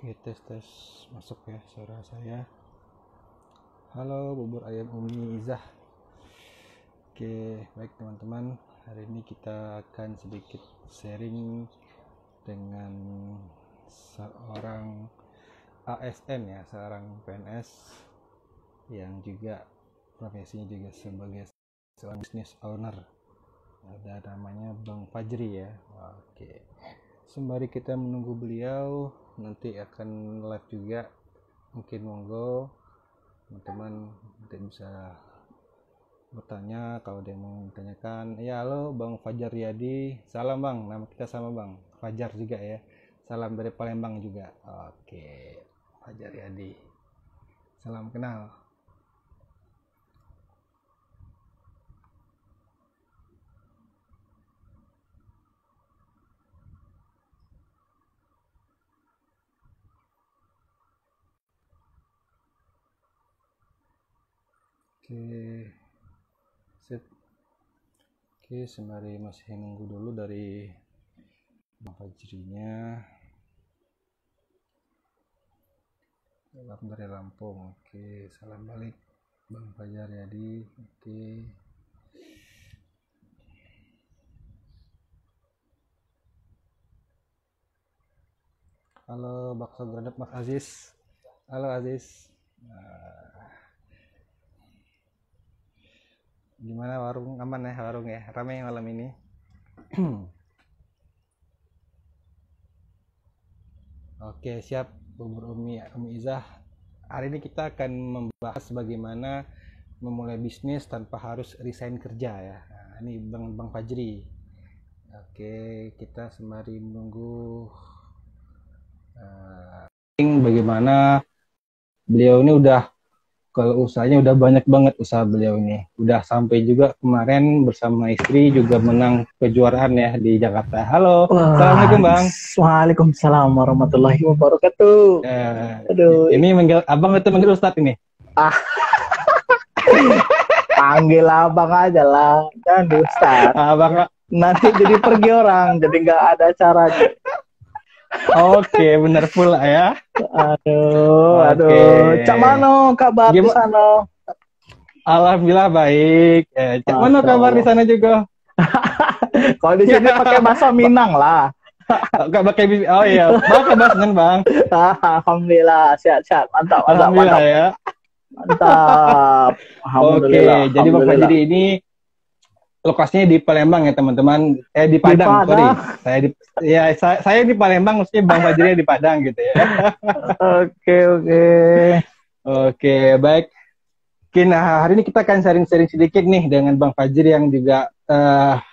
Oke, tes masuk ya suara saya. Halo bubur ayam Umi Izah. Oke, baik teman-teman. Hari ini kita akan sedikit sharing dengan seorang ASN ya, seorang PNS yang juga profesinya juga sebagai seorang business owner. Ada namanya Bang Fajri ya. Oke. Sembari kita menunggu beliau, nanti akan live juga. Mungkin monggo teman-teman nanti bisa bertanya kalau ada yang mau bertanyakan. Ya, halo Bang Fajar Riyadi. Salam Bang, nama kita sama Bang Fajar juga ya. Salam dari Palembang juga. Oke, Fajar Riyadi. Salam kenal. Oke, sip. Oke, sembari masih nunggu dulu dari Bang Fajrinya. Salam dari Lampung. Oke, salam balik Bang Fajar Riyadi. Oke. Halo Bakso Gradap Mas Aziz. Halo Aziz. Gimana warung, aman ya warung ya, ramai malam ini. Oke, siap bubur Umi Izah. Hari ini kita akan membahas bagaimana memulai bisnis tanpa harus resign kerja ya. Nah, ini Bang Fajri. Oke, kita sembari menunggu bagaimana beliau ini udah, kalau usahanya udah banyak banget usaha beliau ini. Udah sampai juga kemarin bersama istri juga menang kejuaraan ya di Jakarta. Halo, assalamualaikum Bang. Waalaikumsalam warahmatullahi wabarakatuh. Aduh, ini manggil abang atau manggil Ustadz ini? Panggil abang aja lah, jangan Ustadz. Abang. Nanti jadi pergi orang, jadi nggak ada caranya. Oke, benar pula ya. Aduh. Cak Mano kabar di sana? Alhamdulillah baik. Cak Mano kabar di sana juga? Kalau di sini pakai bahasa Minang lah. Enggak pakai oh iya, pakai bahasa Bang. Alhamdulillah, sehat-sehat. Mantap. Ya. Mantap. Alhamdulillah. Oke, jadi Bang Fajri ini lokasinya di Palembang ya teman-teman. Di Padang, sorry. Saya di Palembang, mesti Bang Fajri di Padang gitu ya. Oke, baik. Nah, hari ini kita akan sharing-sharing sedikit nih dengan Bang Fajri yang juga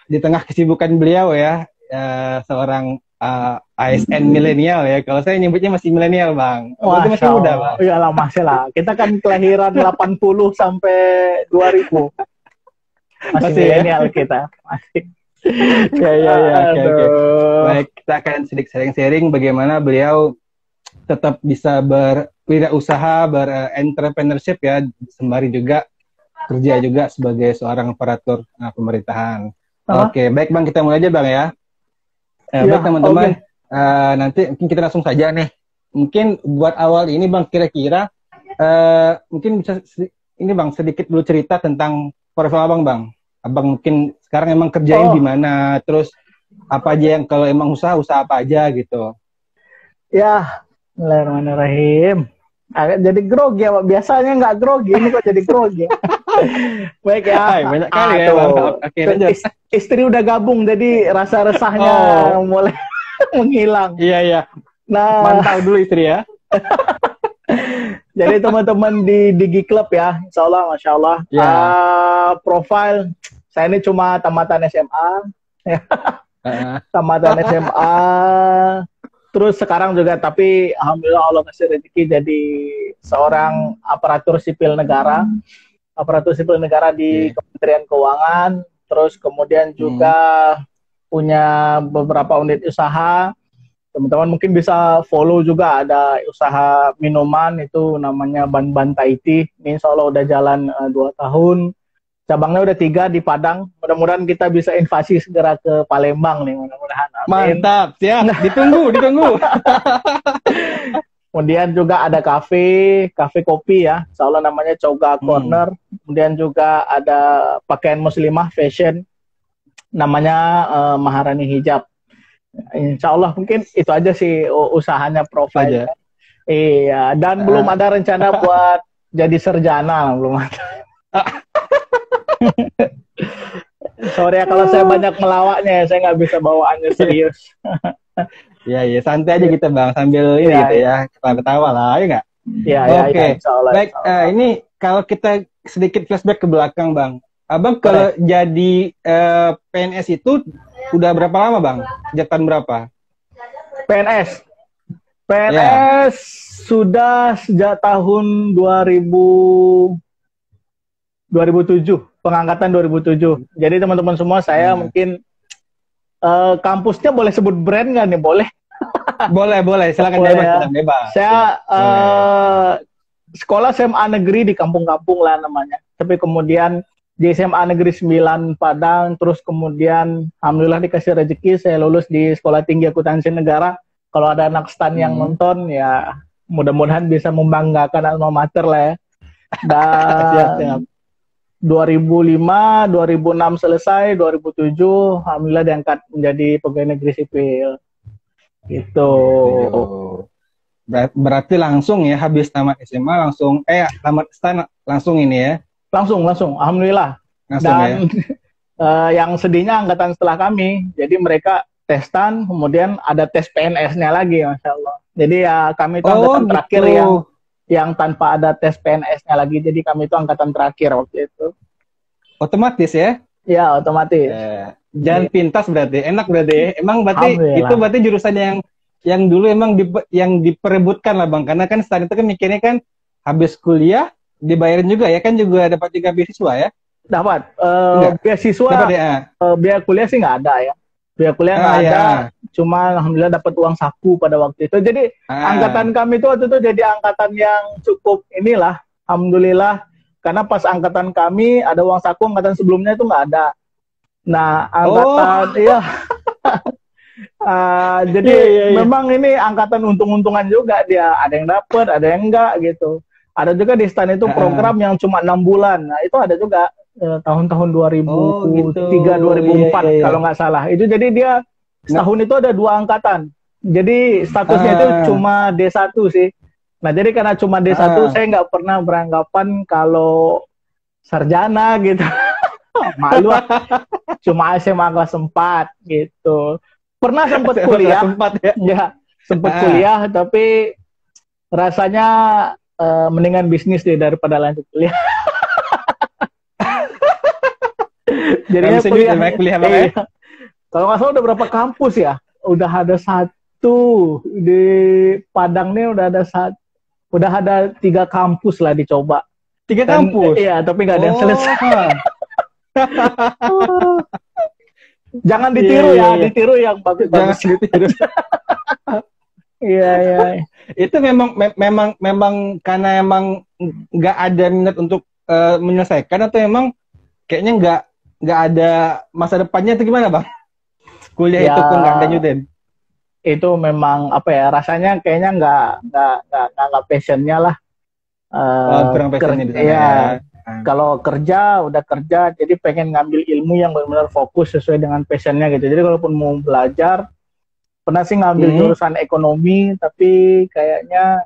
di tengah kesibukan beliau ya, seorang ASN milenial ya. Kalau saya nyebutnya masih milenial Bang. Masih muda Bang. Iyalah masih lah. Kita kan kelahiran 80 sampai 2000. Masih milenial kita. Masih. Oke. Baik, kita akan sedikit sharing-sharing bagaimana beliau tetap bisa berwirausaha, berentrepreneurship ya, sembari juga kerja juga sebagai seorang aparatur pemerintahan. Oke, baik Bang, kita mulai aja Bang ya. Baik teman-teman, nanti mungkin kita langsung saja nih. Mungkin buat awal ini Bang, kira-kira mungkin bisa ini Bang sedikit dulu cerita tentang profil Abang Bang. Abang mungkin sekarang emang kerjain di mana, terus apa aja yang kalau emang usaha apa aja gitu. Ya, bismillahirrahmanirrahim. Agak jadi grogi ya, biasanya nggak grogi, ini kok jadi grogi. Baik ya. Banyak kali ya Bang. Istri udah gabung, jadi rasa resahnya mulai menghilang. Iya. Nah, mantap dulu istri ya. Jadi teman-teman di Digi Club ya, insya Allah, Masya Allah. Profil, saya ini cuma tamatan SMA. Tamatan SMA. Terus sekarang juga, tapi Alhamdulillah Allah kasih rezeki jadi seorang aparatur sipil negara. Aparatur sipil negara di Kementerian Keuangan. Terus kemudian juga punya beberapa unit usaha. Teman-teman mungkin bisa follow juga, ada usaha minuman itu namanya Ban Taiti. Ini insya Allah udah jalan 2 tahun. Cabangnya udah 3 di Padang. Mudah-mudahan kita bisa invasi segera ke Palembang nih, mudah-mudahan. Mantap, siap. Ditunggu. Kemudian juga ada kafe kopi ya, insya Allah namanya Coga Corner. Kemudian juga ada pakaian muslimah fashion, namanya Maharani Hijab. Insya Allah mungkin itu aja sih usahanya profile. Iya, dan belum ada rencana buat jadi sarjana, belum ada. Sorry ya kalau saya banyak melawaknya, saya nggak bisa bawaannya serius. Ya, santai aja kita Bang, sambil ini gitu ya, ketawa-ketawa lah, ya nggak? Iya, Oke. Baik, ini kalau kita sedikit flashback ke belakang Bang. Abang kalau jadi PNS itu udah berapa lama Bang? Sejak tahun berapa? PNS sudah sejak tahun 2007, pengangkatan 2007. Jadi teman-teman semua saya mungkin kampusnya boleh sebut brand nggak nih? Boleh. boleh. Silakan bebas. Saya sekolah SMA negeri di kampung-kampung lah namanya. Tapi kemudian di SMA Negeri 9 Padang, terus kemudian alhamdulillah dikasih rezeki saya lulus di Sekolah Tinggi Akuntansi Negara. Kalau ada anak STAN yang nonton ya mudah-mudahan bisa membanggakan alma mater lah ya. Dan 2005, 2006 selesai, 2007 alhamdulillah diangkat menjadi pegawai negeri sipil. Gitu. Berarti langsung ya habis tamat SMA langsung tamat STAN langsung ini ya. Langsung alhamdulillah. Dan yang sedihnya angkatan setelah kami, jadi mereka tes STAN, kemudian ada tes PNS-nya lagi, Masya Allah. Jadi ya kami itu angkatan terakhir yang tanpa ada tes PNS-nya lagi. Jadi kami itu angkatan terakhir waktu itu. Otomatis ya? Ya, otomatis. Jalan pintas berarti, enak berarti. Emang berarti itu berarti jurusan yang dulu emang yang diperebutkan lah Bang. Karena kan STAN itu kan mikirnya kan habis kuliah dibayarin juga ya, kan juga dapat juga beasiswa ya? Dapat. Beasiswa, biaya kuliah sih nggak ada ya. Biaya kuliah nggak ada, cuma alhamdulillah dapat uang saku pada waktu itu. Jadi angkatan kami itu waktu itu jadi angkatan yang cukup inilah, alhamdulillah. Karena pas angkatan kami ada uang saku, angkatan sebelumnya itu nggak ada. Nah, angkatan jadi memang ini angkatan untung-untungan juga dia. Ada yang dapat, ada yang enggak gitu. Ada juga di STAN itu program yang cuma 6 bulan. Nah, itu ada juga tahun-tahun 2003, 2004 kalau nggak salah. Itu jadi dia setahun itu ada 2 angkatan. Jadi statusnya itu cuma D1 sih. Nah, jadi karena cuma D1 saya nggak pernah beranggapan kalau sarjana gitu. Malu. Cuma SMA kelas 4 gitu. Pernah sempat kuliah. Sempat kuliah tapi rasanya mendingan bisnis deh daripada lanjut kuliah. Jadinya kuliah kalau nggak salah udah berapa kampus ya? Udah ada 1 di Padang nih, udah ada 3 kampus lah dicoba. 3 kampus? Iya, tapi nggak ada yang selesai. Jangan ditiru ditiru yang bagus-bagus. Jangan ditiru. Iya. Itu memang karena emang nggak ada minat untuk menyelesaikan, atau emang kayaknya nggak ada masa depannya, itu gimana Bang? Kuliah itu pun nggak lanjutin. Itu memang apa ya, rasanya kayaknya nggak passionnya lah. Kurang passionnya di sana. Iya. Kalau kerja udah kerja, jadi pengen ngambil ilmu yang benar-benar fokus sesuai dengan passionnya gitu. Jadi kalaupun mau belajar, pernah sih ngambil jurusan ekonomi, tapi kayaknya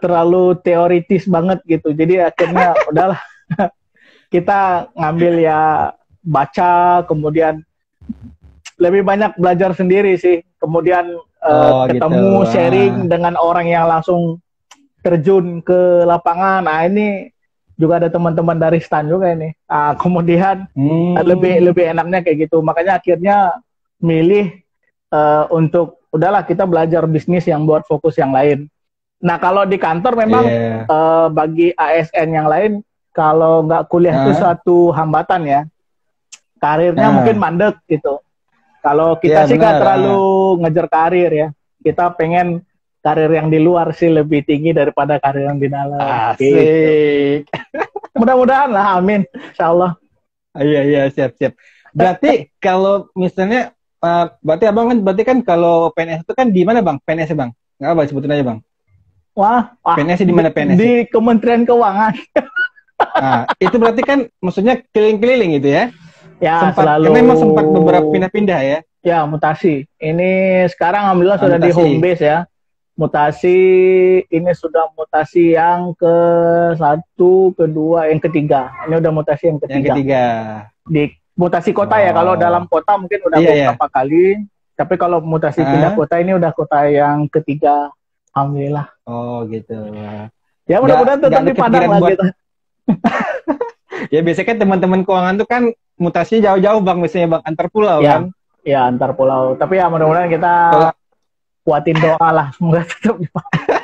terlalu teoritis banget gitu. Jadi akhirnya udahlah, kita ngambil ya baca, kemudian lebih banyak belajar sendiri sih. Kemudian ketemu gitu. Sharing dengan orang yang langsung terjun ke lapangan. Nah ini juga ada teman-teman dari STAN juga ini. Kemudian lebih enaknya kayak gitu. Makanya akhirnya milih untuk udahlah kita belajar bisnis yang buat fokus yang lain. Nah kalau di kantor memang bagi ASN yang lain, kalau nggak kuliah itu suatu hambatan ya. Karirnya mungkin mandek gitu. Kalau kita sih nggak terlalu ngejar karir ya. Kita pengen karir yang di luar sih lebih tinggi daripada karir yang di dalam. Asik. Gitu. Mudah-mudahan lah, amin. Insyaallah. Iya, siap. Berarti kalau misalnya berarti abang kan kalau PNS itu kan di mana Bang? PNS Bang? Nggak apa, sebutin aja bang. Wah, PNS di mana PNS? Di Kementerian Keuangan. Nah, itu berarti kan maksudnya keliling-keliling gitu ya? Ya, Sempat, selalu. karena emang sempat beberapa pindah-pindah ya? Ya, mutasi. Ini sekarang alhamdulillah sudah di Mutasi. home base ya. Mutasi ini sudah mutasi yang ke-1, kedua, yang ketiga. Ini udah mutasi yang ketiga. Yang ketiga. Di mutasi kota ya. Kalau dalam kota mungkin udah beberapa kali. Tapi kalau mutasi pindah kota ini udah kota yang ketiga. Alhamdulillah. Oh gitu. Ya mudah-mudahan tetap di Padang lah gitu. Ya biasanya kan teman-teman keuangan tuh kan mutasinya jauh-jauh bang, misalnya bang antar pulau ya, kan? Ya antar pulau. Tapi ya mudah-mudahan kita kuatin doa lah, semoga tetap di Padang.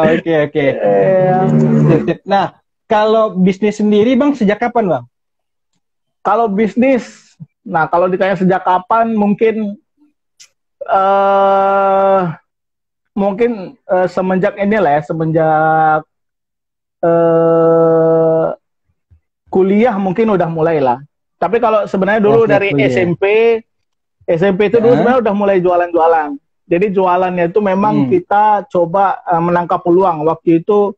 Oke. Nah, kalau bisnis sendiri bang sejak kapan bang? Kalau bisnis, nah kalau ditanya sejak kapan mungkin semenjak inilah ya, semenjak kuliah mungkin udah mulai lah. Tapi kalau sebenarnya dulu dari kuliah. SMP itu dulu sebenarnya udah mulai jualan-jualan. Jadi jualannya itu memang kita coba menangkap peluang. Waktu itu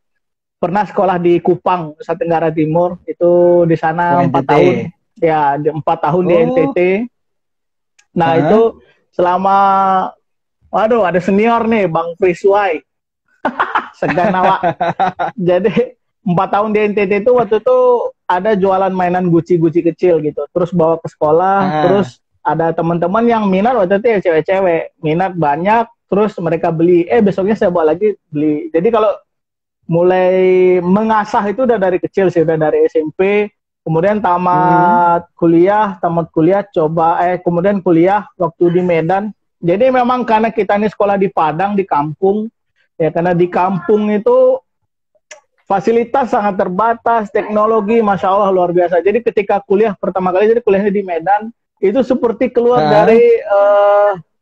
pernah sekolah di Kupang, Nusa Tenggara Timur. Itu di sana 4 tahun. Ya, 4 tahun di NTT. Nah itu selama, waduh ada senior nih, Bang Priswai. Seganawa. Jadi 4 tahun di NTT itu waktu itu ada jualan mainan guci-guci kecil gitu. Terus bawa ke sekolah, terus ada teman-teman yang minat waktu itu ya cewek-cewek. Minat banyak, terus mereka beli. Besoknya saya bawa lagi beli. Jadi kalau mulai mengasah itu udah dari kecil sih, udah dari SMP. Kemudian tamat kuliah, kemudian kuliah waktu di Medan. Jadi memang karena kita ini sekolah di Padang, di kampung, ya karena di kampung itu fasilitas sangat terbatas, teknologi Masya Allah luar biasa. Jadi ketika kuliah pertama kali, jadi kuliahnya di Medan, itu seperti keluar dari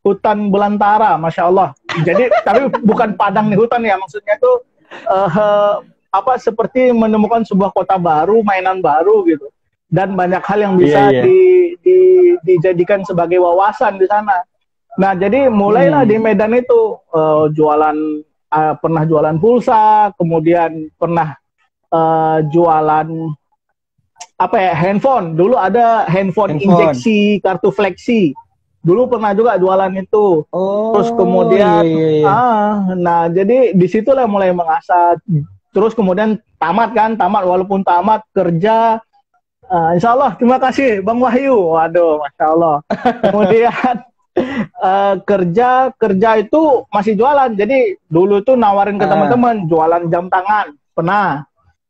hutan belantara, Masya Allah. Jadi, tapi bukan Padang nih hutan ya, maksudnya itu seperti menemukan sebuah kota baru, mainan baru gitu. Dan banyak hal yang bisa dijadikan sebagai wawasan di sana. Nah, jadi mulailah di Medan itu pernah jualan pulsa, kemudian pernah jualan handphone. Dulu ada handphone injeksi kartu fleksi. Dulu pernah juga jualan itu. Terus kemudian nah jadi disitulah mulai mengasah. Terus kemudian tamat walaupun tamat kerja, insya Allah, terima kasih Bang Wahyu, waduh Masya Allah. Kemudian kerja itu masih jualan. Jadi dulu tuh nawarin ke teman-teman jualan jam tangan, pernah.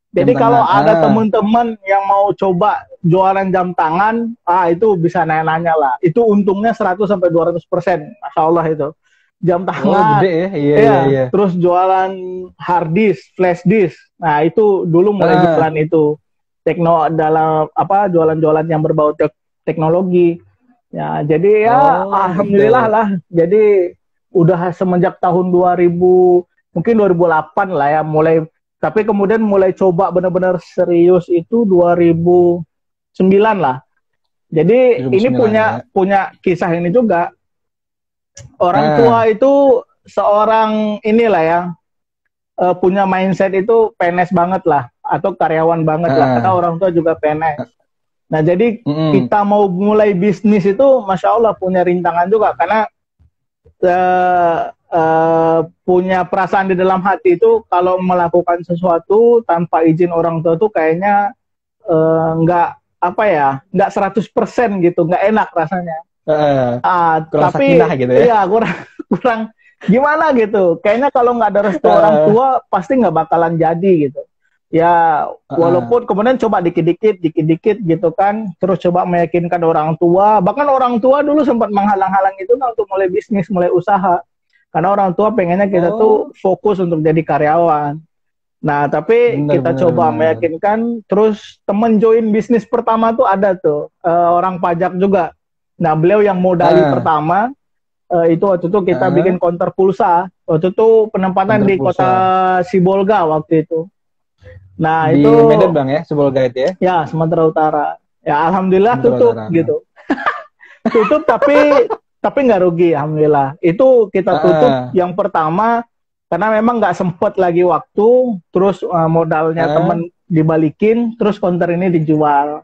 Jadi kalau ada teman-teman yang mau coba jualan jam tangan, itu bisa nanya-nanya lah. Itu untungnya 100-200%, Masya Allah itu. Jam tangan, gede ya? Iya. Terus jualan hard disk, flash disk. Nah itu dulu mulai jualan itu. Jualan-jualan yang berbau teknologi. Ya, jadi ya alhamdulillah lah. Jadi udah semenjak tahun 2000, mungkin 2008 lah ya mulai. Tapi kemudian mulai coba benar-benar serius itu 2009 lah. Jadi 2009, ini punya kisah ini juga. Orang tua itu seorang inilah ya, punya mindset itu PNS banget lah, atau karyawan banget lah, karena orang tua juga PNS. Nah jadi kita mau mulai bisnis itu Masya Allah punya rintangan juga, karena punya perasaan di dalam hati itu kalau melakukan sesuatu tanpa izin orang tua tuh kayaknya nggak 100% gitu, nggak enak rasanya. Tapi gitu ya? Iya kurang gimana gitu. Kayaknya kalau nggak ada restu orang tua pasti nggak bakalan jadi gitu. Ya walaupun kemudian coba dikit-dikit gitu kan, terus coba meyakinkan orang tua. Bahkan orang tua dulu sempat menghalang-halang itu untuk mulai bisnis, mulai usaha. Karena orang tua pengennya kita tuh fokus untuk jadi karyawan. Nah tapi kita coba meyakinkan. Terus temen join bisnis pertama tuh ada tuh orang pajak juga. Nah beliau yang modali pertama itu waktu itu kita bikin konter pulsa. Waktu itu penempatan di kota Sibolga waktu itu. Nah di itu Medan bang ya, Sibolga itu ya? Ya Sumatera Utara. Ya alhamdulillah tutup gitu. Tutup tapi tapi nggak rugi, alhamdulillah. Itu kita tutup yang pertama karena memang nggak sempet lagi waktu, terus modalnya temen dibalikin, terus konter ini dijual.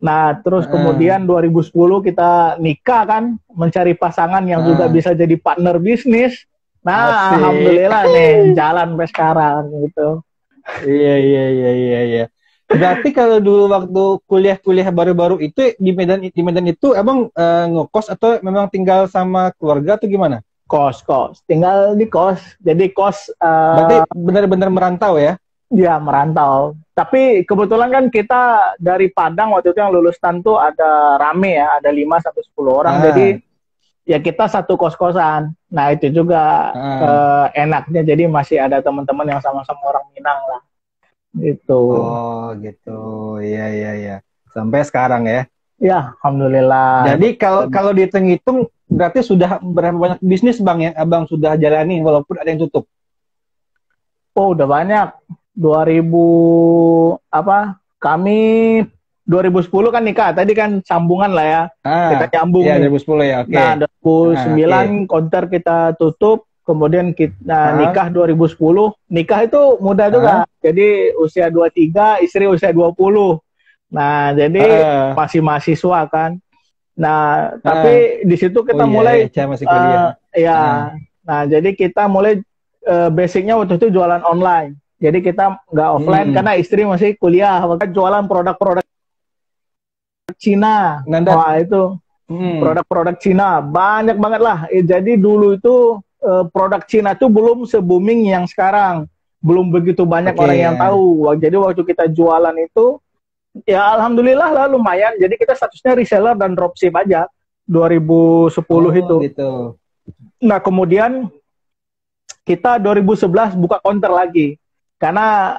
Nah, terus kemudian 2010 kita nikah kan, mencari pasangan yang juga bisa jadi partner bisnis. Nah, Asik. Alhamdulillah nih, jalan sampai sekarang gitu. Iya. Berarti kalau dulu waktu kuliah baru-baru itu di Medan itu emang ngekos atau memang tinggal sama keluarga atau gimana? Kos, tinggal di kos. Jadi kos. Berarti benar-benar merantau ya? Ya, merantau. Tapi kebetulan kan kita dari Padang waktu itu yang lulus tuh ada rame ya, ada 5-10 orang. Jadi ya kita satu kos-kosan. Nah, itu juga enaknya. Jadi masih ada teman-teman yang sama-sama orang Minang lah. Gitu. Oh, gitu. Iya. Sampai sekarang ya? Ya, alhamdulillah. Jadi kalau dihitung-hitung berarti sudah berapa banyak bisnis Bang yang Abang sudah jalani walaupun ada yang tutup? Oh, udah banyak. Kami 2010 kan nikah. Tadi kan sambungan lah ya. Kita nyambung. Iya, 2010 ya. Oke. Nah, 2009 konter kita tutup. Kemudian kita nikah 2010. Nikah itu muda juga. Jadi usia 23, istri usia 20. Nah, jadi masih mahasiswa kan. Nah, tapi di situ kita mulai masih kuliah. Nah, jadi kita mulai basicnya waktu itu jualan online. Jadi kita nggak offline karena istri masih kuliah. Maka jualan produk-produk Cina. Wah, itu produk-produk Cina banyak banget lah. Jadi dulu itu produk Cina itu belum se-booming yang sekarang. Belum begitu banyak orang yang tahu. Jadi waktu kita jualan itu, ya alhamdulillah lah lumayan. Jadi kita statusnya reseller dan dropship aja 2010 itu. Gitu. Nah, kemudian kita 2011 buka counter lagi. Karena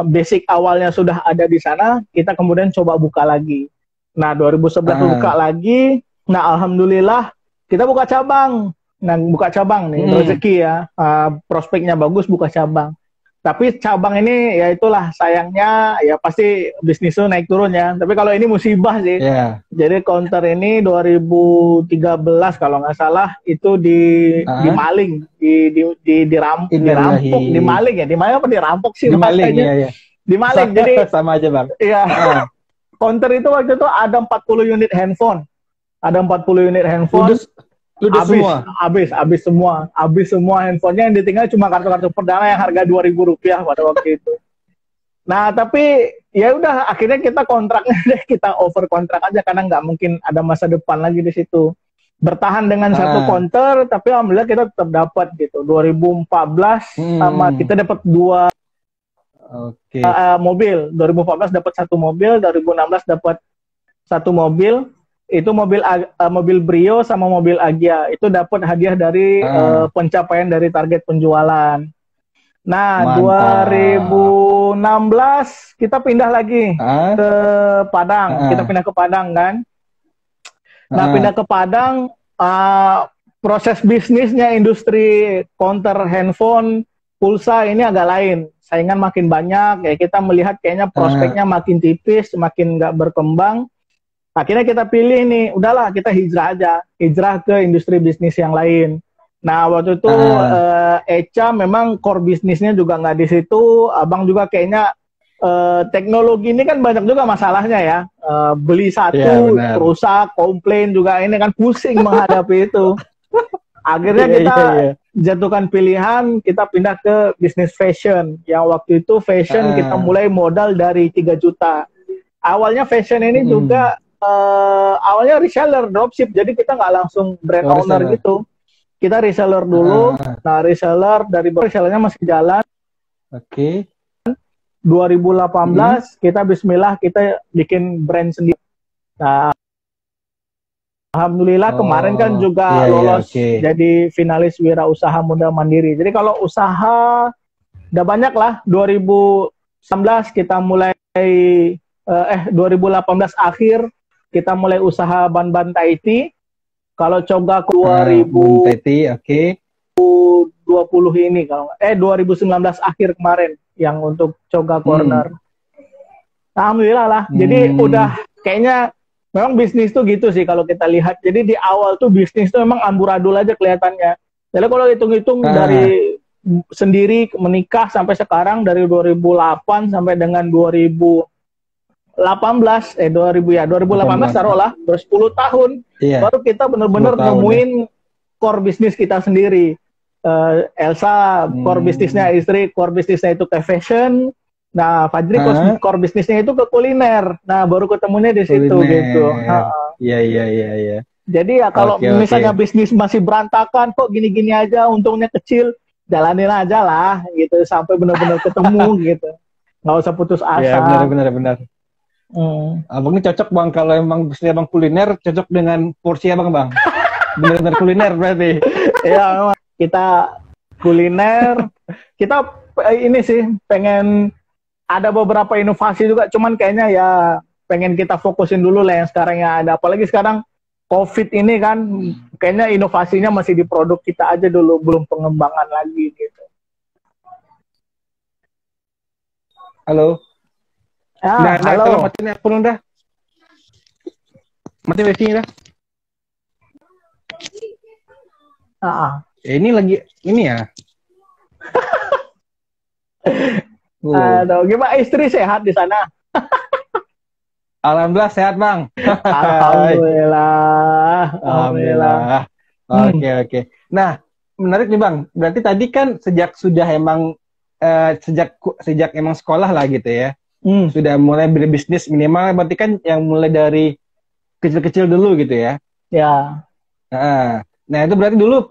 basic awalnya sudah ada di sana, kita kemudian coba buka lagi. Nah, 2011 buka lagi. Nah, alhamdulillah kita buka cabang. Nah, buka cabang nih, rezeki ya. Prospeknya bagus, buka cabang. Tapi cabang ini ya itulah sayangnya ya pasti bisnis itu naik turun ya. Tapi kalau ini musibah sih. Jadi counter ini 2013 kalau nggak salah itu dimaling, dirampok, dimaling ya. Dimaling apa dirampok sih? Dimaling, iya. Dimaling. Jadi sama aja, Bang. Iya. Counter itu waktu itu ada 40 unit handphone. Ada 40 unit handphone. Habis semua handphonenya, yang ditinggal cuma kartu-kartu perdana yang harga Rp2.000 pada waktu itu. Nah, tapi ya udah akhirnya kita kontraknya kita over kontrak aja karena nggak mungkin ada masa depan lagi di situ. Bertahan dengan satu counter, tapi alhamdulillah kita tetap dapat gitu. 2014 sama kita dapat 2 mobil. 2014 dapat 1 mobil, 2016 dapat 1 mobil. Itu mobil Brio sama mobil Agya itu dapat hadiah dari pencapaian dari target penjualan. Nah, mantap. 2016 kita pindah lagi ke Padang. Kita pindah ke Padang kan. Nah, pindah ke Padang, proses bisnisnya industri counter handphone, pulsa ini agak lain. Saingan makin banyak, ya kita melihat kayaknya prospeknya makin tipis, makin nggak berkembang. Akhirnya kita pilih nih, udahlah kita hijrah ke industri bisnis yang lain. Nah, waktu itu Echa memang core bisnisnya juga nggak di situ. Abang juga kayaknya teknologi ini kan banyak juga masalahnya ya. Beli satu, rusak, komplain juga, ini kan pusing menghadapi itu. Akhirnya kita jatuhkan pilihan, kita pindah ke bisnis fashion. Yang waktu itu fashion kita mulai modal dari 3 juta. Awalnya fashion ini juga awalnya reseller, dropship, jadi kita nggak langsung brand owner gitu. Kita reseller dulu. Nah, reseller dari resellernya masih jalan. 2018 kita bismillah kita bikin brand sendiri. Nah, alhamdulillah kemarin kan juga lolos jadi finalis Wirausaha Muda Mandiri. Jadi kalau usaha udah banyak lah. 2019 kita mulai 2018 akhir kita mulai usaha ban-ban Taiti. Kalau coba 2020 ini kalau 2019 akhir kemarin yang untuk Coga Corner. Alhamdulillah lah. Jadi udah kayaknya memang bisnis tuh gitu sih kalau kita lihat. Jadi di awal tuh bisnis tuh memang amburadul aja kelihatannya. Jadi kalau hitung-hitung dari sendiri menikah sampai sekarang dari 2008 sampai dengan 2018 taruhlah 10 tahun baru kita benar-benar nemuin core bisnis kita sendiri. Elsa core bisnisnya istri, core bisnisnya itu ke fashion. Nah, Fajri core bisnisnya itu ke kuliner. Nah, baru ketemunya di situ gitu. Iya. Jadi ya kalau misalnya bisnis masih berantakan, kok gini-gini aja, untungnya kecil, jalanin aja lah gitu sampai benar-benar ketemu gitu. Nggak usah putus asa. Iya, benar. Abang ini cocok Bang, kalau emang bisnis Abang kuliner, cocok dengan porsi Abang, Bang. Benar-benar kuliner berarti. Iya, kita kuliner, kita ini sih pengen ada beberapa inovasi juga, cuman kayaknya ya pengen kita fokusin dulu lah yang sekarang yang ada. Apalagi sekarang COVID ini kan, kayaknya inovasinya masih di produk kita aja dulu, belum pengembangan lagi gitu. Halo. Halo. Matiin akun udah. Matiin wifi dah. Ini lagi ini ya. Aduh, gimana istri sehat di sana? Alhamdulillah sehat Bang. Alhamdulillah. Oke. Nah, menarik nih Bang. Berarti tadi kan sejak emang sekolah lah gitu ya. Sudah mulai berbisnis minimal. Berarti kan yang mulai dari kecil-kecil dulu gitu ya. Ya. Nah itu berarti dulu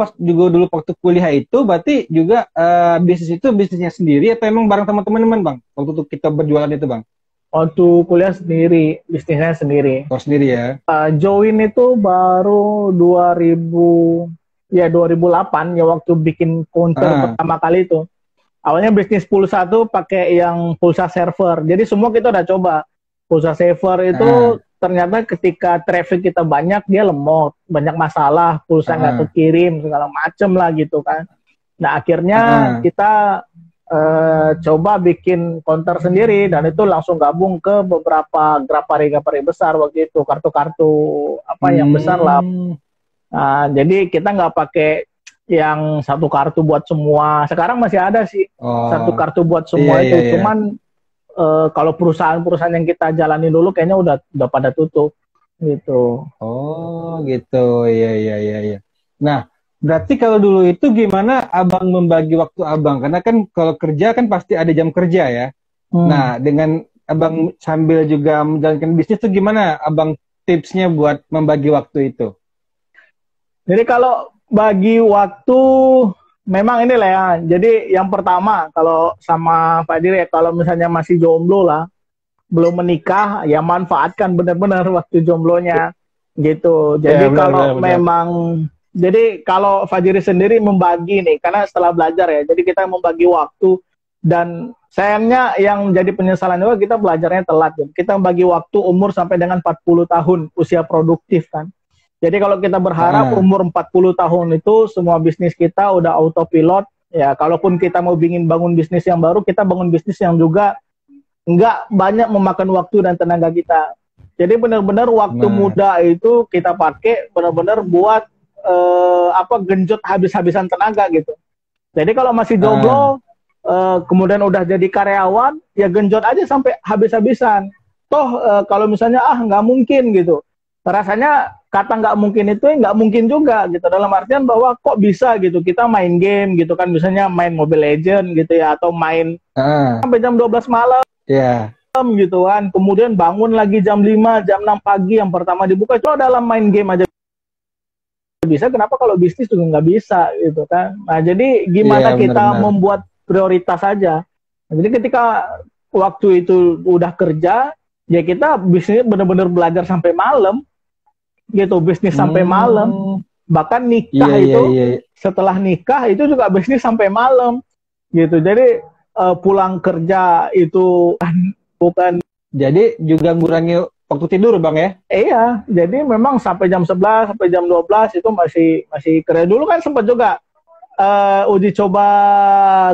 waktu kuliah itu berarti juga bisnis itu bisnisnya sendiri atau emang bareng teman-teman Bang? Waktu itu kita berjualan itu Bang? Waktu kuliah sendiri, bisnisnya sendiri. Oh sendiri ya? Join itu baru 2008 ya waktu bikin counter pertama kali itu. Awalnya bisnis pulsa tuh pakai yang pulsa server. Jadi semua kita udah coba. Pulsa server itu ternyata ketika traffic kita banyak dia lemot, banyak masalah, pulsa nggak kekirim segala macem lah gitu kan. Nah akhirnya kita coba bikin counter sendiri dan itu langsung gabung ke beberapa grapari besar waktu itu, kartu-kartu yang besar lah. Nah, jadi kita nggak pakai yang satu kartu buat semua. Sekarang masih ada sih satu kartu buat semua itu. Cuman kalau perusahaan-perusahaan yang kita jalani dulu kayaknya udah pada tutup gitu. Oh gitu, iya. Nah, berarti kalau dulu itu gimana Abang membagi waktu Abang? Karena kan kalau kerja kan pasti ada jam kerja ya. Nah, dengan Abang sambil juga menjalankan bisnis itu gimana Abang tipsnya buat membagi waktu itu? Jadi kalau bagi waktu memang inilah ya. Jadi yang pertama kalau sama Pak Dir ya, kalau misalnya masih jomblo lah, belum menikah, ya manfaatkan benar-benar waktu jomblonya gitu. Jadi kalau memang, jadi kalau Fajri sendiri membagi nih, karena setelah belajar ya, jadi kita membagi waktu dan sayangnya yang jadi penyesalan juga kita belajarnya telat. Ya. Kita membagi waktu umur sampai dengan 40 tahun, usia produktif kan. Jadi kalau kita berharap umur 40 tahun itu semua bisnis kita udah autopilot, ya kalaupun kita mau bangun bisnis yang baru, kita bangun bisnis yang juga nggak banyak memakan waktu dan tenaga kita. Jadi benar-benar waktu muda itu kita pakai benar-benar buat genjot habis-habisan tenaga gitu. Jadi kalau masih jomblo, kemudian udah jadi karyawan, ya genjot aja sampai habis-habisan. Toh kalau misalnya nggak mungkin gitu. Rasanya kata nggak mungkin itu nggak mungkin juga gitu, dalam artian bahwa kok bisa gitu kita main game gitu kan, misalnya main Mobile Legend gitu ya, atau main sampai jam 12 malam gitu kan, kemudian bangun lagi jam 5, jam 6 pagi yang pertama dibuka, cuma dalam main game aja bisa, kenapa kalau bisnis juga nggak bisa gitu kan. Nah jadi gimana kita membuat prioritas saja. Nah, jadi ketika waktu itu udah kerja, ya kita bisnis benar-benar belajar sampai malam gitu, bisnis sampai malam, bahkan nikah setelah nikah itu juga bisnis sampai malam gitu. Jadi pulang kerja itu bukan, jadi juga ngurangi waktu tidur Bang ya? Iya, jadi memang sampai jam 11 sampai jam 12 itu masih kerja. Dulu kan sempat juga uji coba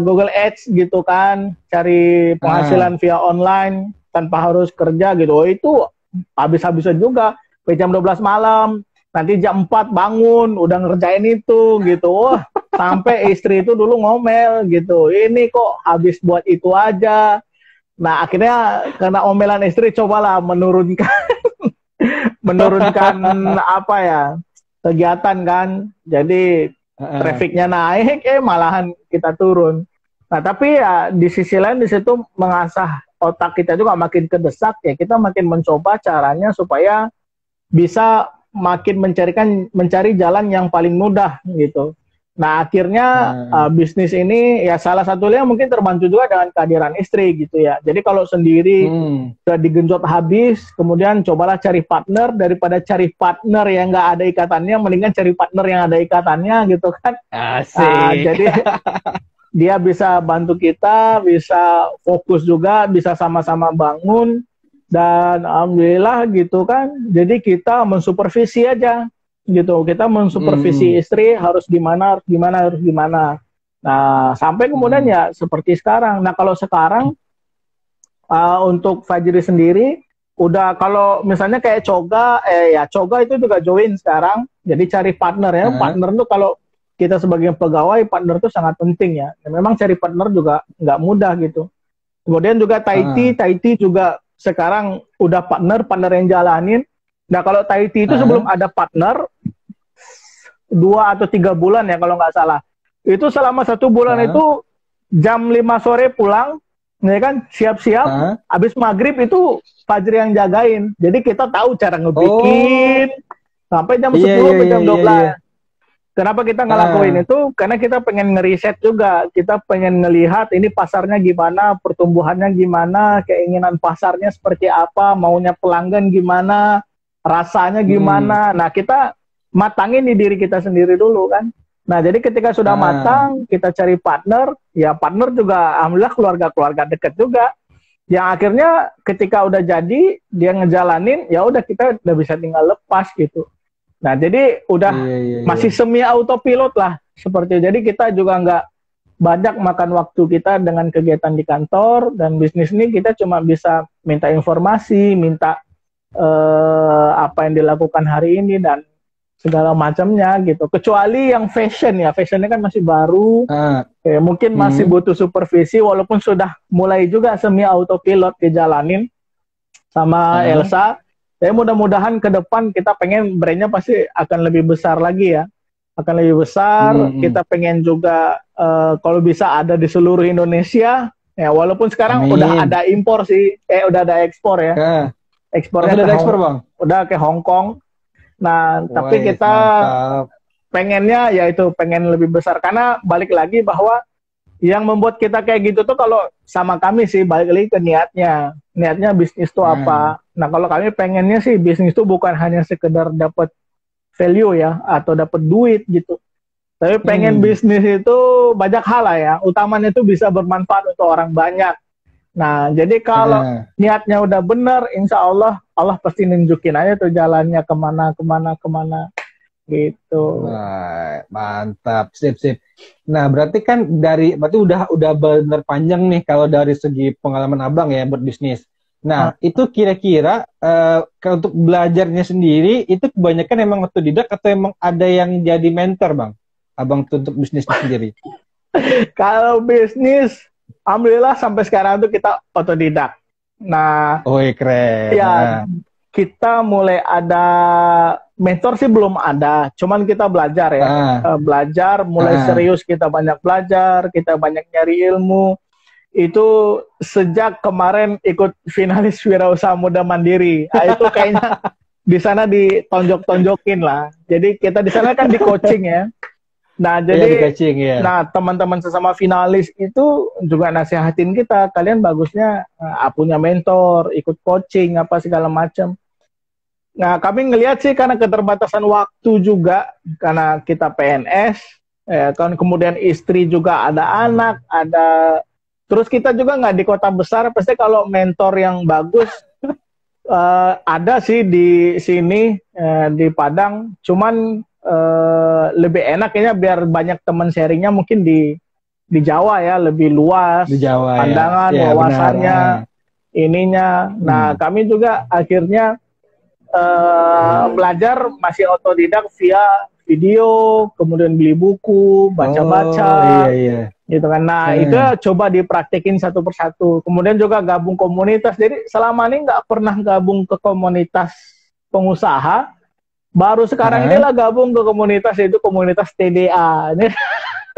Google Ads gitu kan, cari penghasilan via online tanpa harus kerja gitu. Itu habis-habisan juga. sampai jam 12 malam. Nanti jam 4 bangun, udah ngerjain itu gitu. Wah, sampai istri itu dulu ngomel gitu. Ini kok habis buat itu aja. Nah, akhirnya karena omelan istri, cobalah menurunkan apa ya, kegiatan kan. Jadi trafficnya naik, malahan kita turun. Nah, tapi ya di sisi lain di situ mengasah otak kita juga makin kedesak ya. Kita makin mencoba caranya supaya bisa makin mencari jalan yang paling mudah gitu. Nah, akhirnya bisnis ini ya salah satunya mungkin terbantu juga dengan kehadiran istri gitu ya. Jadi kalau sendiri udah digenjot habis, kemudian cobalah cari partner, daripada cari partner yang nggak ada ikatannya, mendingan cari partner yang ada ikatannya gitu kan. Asik. Jadi dia bisa bantu kita, bisa fokus juga, bisa sama-sama bangun, dan alhamdulillah gitu kan. Jadi kita mensupervisi aja gitu, kita mensupervisi istri harus gimana. Nah, sampai kemudian ya seperti sekarang. Nah, kalau sekarang untuk Fajri sendiri udah, kalau misalnya kayak Coga itu juga join sekarang. Jadi cari partner ya. Partner tuh kalau kita sebagai pegawai, partner tuh sangat penting ya. Dan memang cari partner juga nggak mudah gitu. Kemudian juga Taiti juga sekarang udah partner yang jalanin. Nah, kalau Taiti itu sebelum ada partner 2 atau 3 bulan ya kalau nggak salah. Itu selama 1 bulan itu jam 5 sore pulang, ya kan, siap-siap. Habis maghrib itu Fajri yang jagain. Jadi kita tahu cara ngebikin sampai jam 10 sampai jam 12. Kenapa kita ngelakuin itu? Karena kita pengen ngeriset juga. Kita pengen ngelihat ini pasarnya gimana, pertumbuhannya gimana, keinginan pasarnya seperti apa, maunya pelanggan gimana, rasanya gimana. Nah, kita matangin di diri kita sendiri dulu kan. Nah, jadi ketika sudah matang, kita cari partner. Ya, partner juga alhamdulillah keluarga dekat juga. Yang akhirnya ketika udah jadi, dia ngejalanin, ya udah kita udah bisa tinggal lepas gitu. Nah, jadi udah masih semi autopilot lah seperti. Jadi kita juga nggak banyak makan waktu kita dengan kegiatan di kantor, dan bisnis ini kita cuma bisa minta informasi, minta apa yang dilakukan hari ini dan segala macamnya gitu. Kecuali yang fashion ya, fashionnya kan masih baru, mungkin masih butuh supervisi, walaupun sudah mulai juga semi autopilot dijalanin sama Elsa. Saya mudah-mudahan ke depan kita pengen brandnya pasti akan lebih besar lagi ya. Akan lebih besar, kita pengen juga kalau bisa ada di seluruh Indonesia. Ya, walaupun sekarang udah ada impor sih, udah ada ekspor ya. Ekspornya udah ada ekspor, Bang? Udah ke Hong Kong. Nah, tapi kita pengennya yaitu pengen lebih besar. Karena balik lagi bahwa yang membuat kita kayak gitu tuh kalau sama kami sih balik lagi ke niatnya. Niatnya bisnis itu apa? Nah, kalau kami pengennya sih bisnis itu bukan hanya sekedar dapat value ya atau dapat duit gitu. Tapi pengen bisnis itu banyak hal lah ya. Utamanya itu bisa bermanfaat untuk orang banyak. Nah, jadi kalau niatnya udah benar, insya Allah pasti nunjukin aja tuh jalannya kemana gitu. Wah, mantap, sip. Nah, berarti kan berarti udah bener panjang nih kalau dari segi pengalaman Abang ya berbisnis. Nah, itu kira-kira untuk belajarnya sendiri itu kebanyakan emang otodidak atau emang ada yang jadi mentor, Bang? Abang tuh untuk bisnisnya sendiri. Kalau bisnis, alhamdulillah sampai sekarang tuh kita otodidak. Nah, keren. Ya, kita mulai ada mentor sih belum ada, cuman kita belajar ya, belajar mulai serius, kita banyak belajar, kita banyak nyari ilmu. Itu sejak kemarin ikut finalis Wirausaha Muda Mandiri, itu kayaknya di sana ditonjok-tonjokin lah. Jadi kita di sana kan di coaching ya. Nah, jadi nah teman-teman sesama finalis itu juga nasihatin kita, kalian bagusnya punya mentor, ikut coaching apa segala macam. Nah, kami ngelihat sih karena keterbatasan waktu juga, karena kita PNS, kan kemudian istri juga ada anak, terus kita juga nggak di kota besar, pasti kalau mentor yang bagus ada sih di sini di Padang, cuman lebih enak kayaknya biar banyak teman sharingnya mungkin di Jawa ya, lebih luas di Jawa, pandangan, wawasannya, ininya. Nah, kami juga akhirnya belajar masih otodidak via video, kemudian beli buku, baca-baca, gitu kan. Nah, itu coba dipraktekin satu persatu. Kemudian juga gabung komunitas. Jadi selama ini nggak pernah gabung ke komunitas pengusaha, baru sekarang inilah gabung ke komunitas, yaitu komunitas TDA. Ini,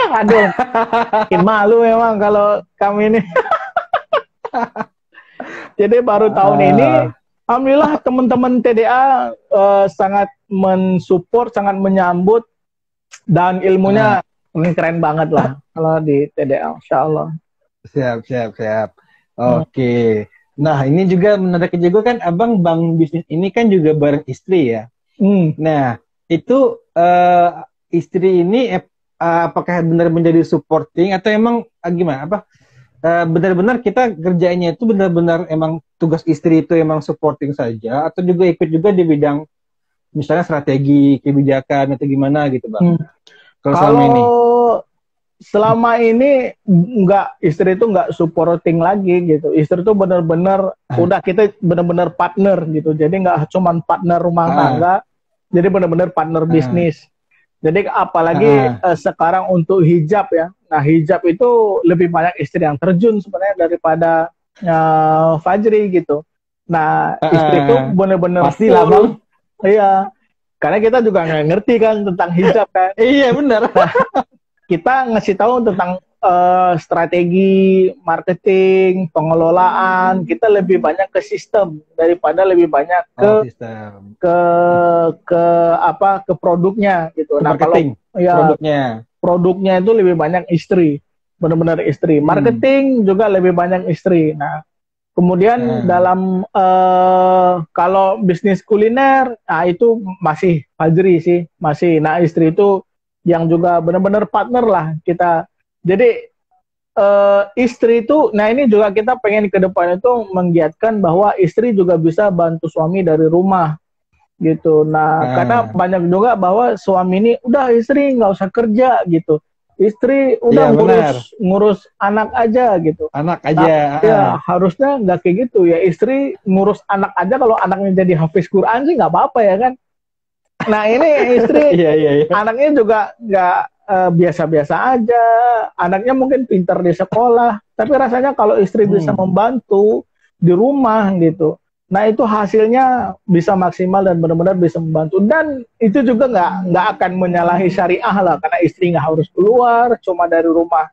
aduh, makin malu memang kalau kami ini. Jadi baru tahun ini, alhamdulillah teman-teman TDA sangat mensupport, sangat menyambut, dan ilmunya keren banget lah kalau di TDA, insya Allah. Siap. Oke. Nah, ini juga menarik juga kan, Abang Bang bisnis ini kan juga bareng istri ya. Nah, itu istri ini apakah benar menjadi supporting atau emang gimana? Apa benar-benar kita kerjanya itu benar-benar emang tugas istri itu emang supporting saja, atau juga ikut juga di bidang misalnya strategi kebijakan atau gimana gitu, Bang? Kalau selama ini enggak, istri itu enggak supporting lagi gitu. Istri itu benar-benar udah, kita benar-benar partner gitu. Jadi enggak cuma partner rumah tangga, jadi benar-benar partner bisnis. Jadi apalagi sekarang untuk hijab ya. Nah, hijab itu lebih banyak istri yang terjun sebenarnya daripada Fajri gitu. Nah, istri itu benar-benar pastilah, Bang. Iya, karena kita juga nggak ngerti kan tentang hijab kan. Iya benar. Nah, kita ngasih tahu tentang strategi marketing, pengelolaan. Kita lebih banyak ke sistem daripada lebih banyak ke produknya gitu. Nah, kalau produknya itu lebih banyak istri, benar-benar istri. Marketing juga lebih banyak istri. Nah, kemudian dalam kalau bisnis kuliner, nah itu masih Fajri sih, masih. Nah, istri itu yang juga benar-benar partner lah kita. Jadi istri itu, nah ini juga kita pengen ke depan itu menggiatkan bahwa istri juga bisa bantu suami dari rumah gitu. Nah, karena banyak juga bahwa suami ini udah, istri nggak usah kerja gitu. Istri udah ngurus anak aja gitu. Anak aja. Nah, ya harusnya nggak kayak gitu ya. Istri ngurus anak aja, kalau anaknya jadi hafiz Quran sih nggak apa-apa ya kan. Nah, ini istri anaknya juga nggak biasa-biasa aja. Anaknya mungkin pintar di sekolah, tapi rasanya kalau istri bisa membantu di rumah gitu, nah itu hasilnya bisa maksimal dan benar-benar bisa membantu. Dan itu juga nggak akan menyalahi syariah lah, karena istri nggak harus keluar, cuma dari rumah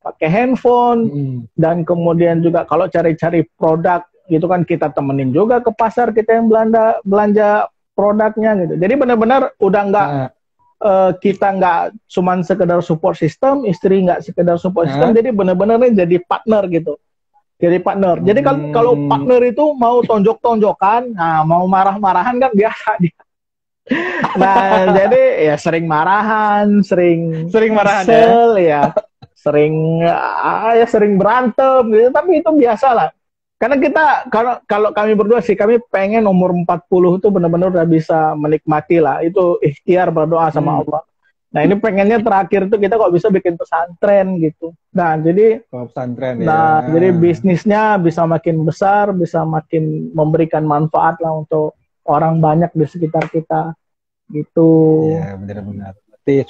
pakai handphone. Dan kemudian juga kalau cari-cari produk gitu kan, kita temenin juga ke pasar, kita yang belanja produknya gitu. Jadi benar-benar udah nggak kita nggak cuma sekedar support system, istri nggak sekedar support system, jadi benar-benar jadi partner gitu. Jadi partner. Jadi kalau partner itu mau tonjok-tonjokan, nah mau marah-marahan kan biasa dia. Nah, jadi ya sering marahan, sering kesel, ya. Sering berantem gitu, tapi itu biasa lah. Karena kita, kalau kami berdua sih, kami pengen umur 40 itu benar-benar udah bisa menikmati lah. Itu ikhtiar berdoa sama Allah. Nah, ini pengennya terakhir itu kita kok bisa bikin pesantren gitu. Nah, jadi jadi bisnisnya bisa makin besar, bisa makin memberikan manfaat lah untuk orang banyak di sekitar kita gitu. Iya, benar-benar. Berarti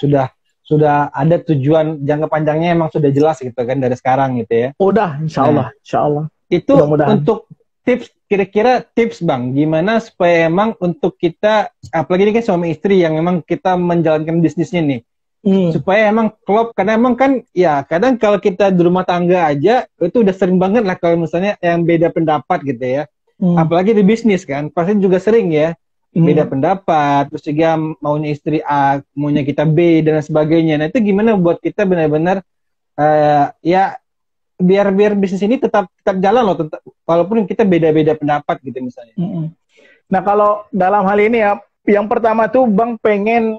sudah ada tujuan jangka panjangnya, emang sudah jelas gitu kan dari sekarang gitu ya. Udah, insya Allah. Itu untuk tips, kira-kira tips Bang, gimana supaya emang untuk kita, apalagi ini kan suami istri yang memang kita menjalankan bisnisnya nih, supaya emang klop, karena emang kan ya kadang kalau kita di rumah tangga aja itu udah sering banget lah kalau misalnya yang beda pendapat gitu ya, apalagi di bisnis kan pasti juga sering ya beda pendapat, terus juga maunya istri A, maunya kita B dan sebagainya. Nah itu gimana buat kita benar-benar ya biar bisnis ini tetap jalan loh, walaupun kita beda-beda pendapat gitu misalnya. Nah, kalau dalam hal ini ya, yang pertama tuh Bang pengen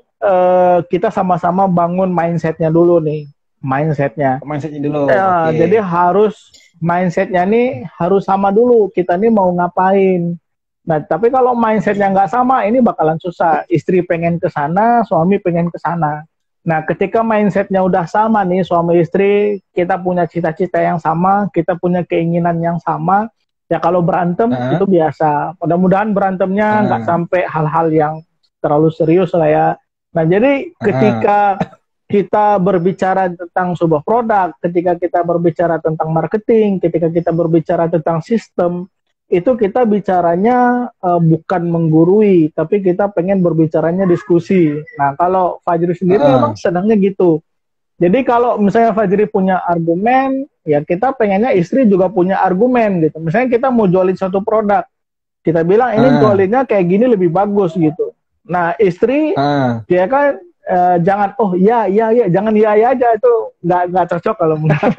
kita sama-sama bangun mindsetnya dulu nih, mindsetnya dulu. Jadi harus mindsetnya nih harus sama dulu, kita nih mau ngapain. Nah, tapi kalau mindsetnya nggak sama, ini bakalan susah. Istri pengen ke sana, suami pengen ke sana. Nah, ketika mindsetnya udah sama nih, suami istri, kita punya cita-cita yang sama, kita punya keinginan yang sama, Ya kalau berantem itu biasa. Mudah-mudahan berantemnya nggak sampai hal-hal yang terlalu serius lah ya. Nah jadi ketika kita berbicara tentang sebuah produk, ketika kita berbicara tentang marketing, ketika kita berbicara tentang sistem, itu kita bicaranya bukan menggurui, tapi kita pengen berbicaranya diskusi. Nah kalau Fajri sendiri memang senangnya gitu. Jadi kalau misalnya Fajri punya argumen, ya kita pengennya istri juga punya argumen gitu. Misalnya kita mau jualin satu produk, kita bilang ini jualinnya kayak gini lebih bagus gitu. Nah istri dia kan jangan iya jangan iya aja, itu nggak cocok kalau menurut.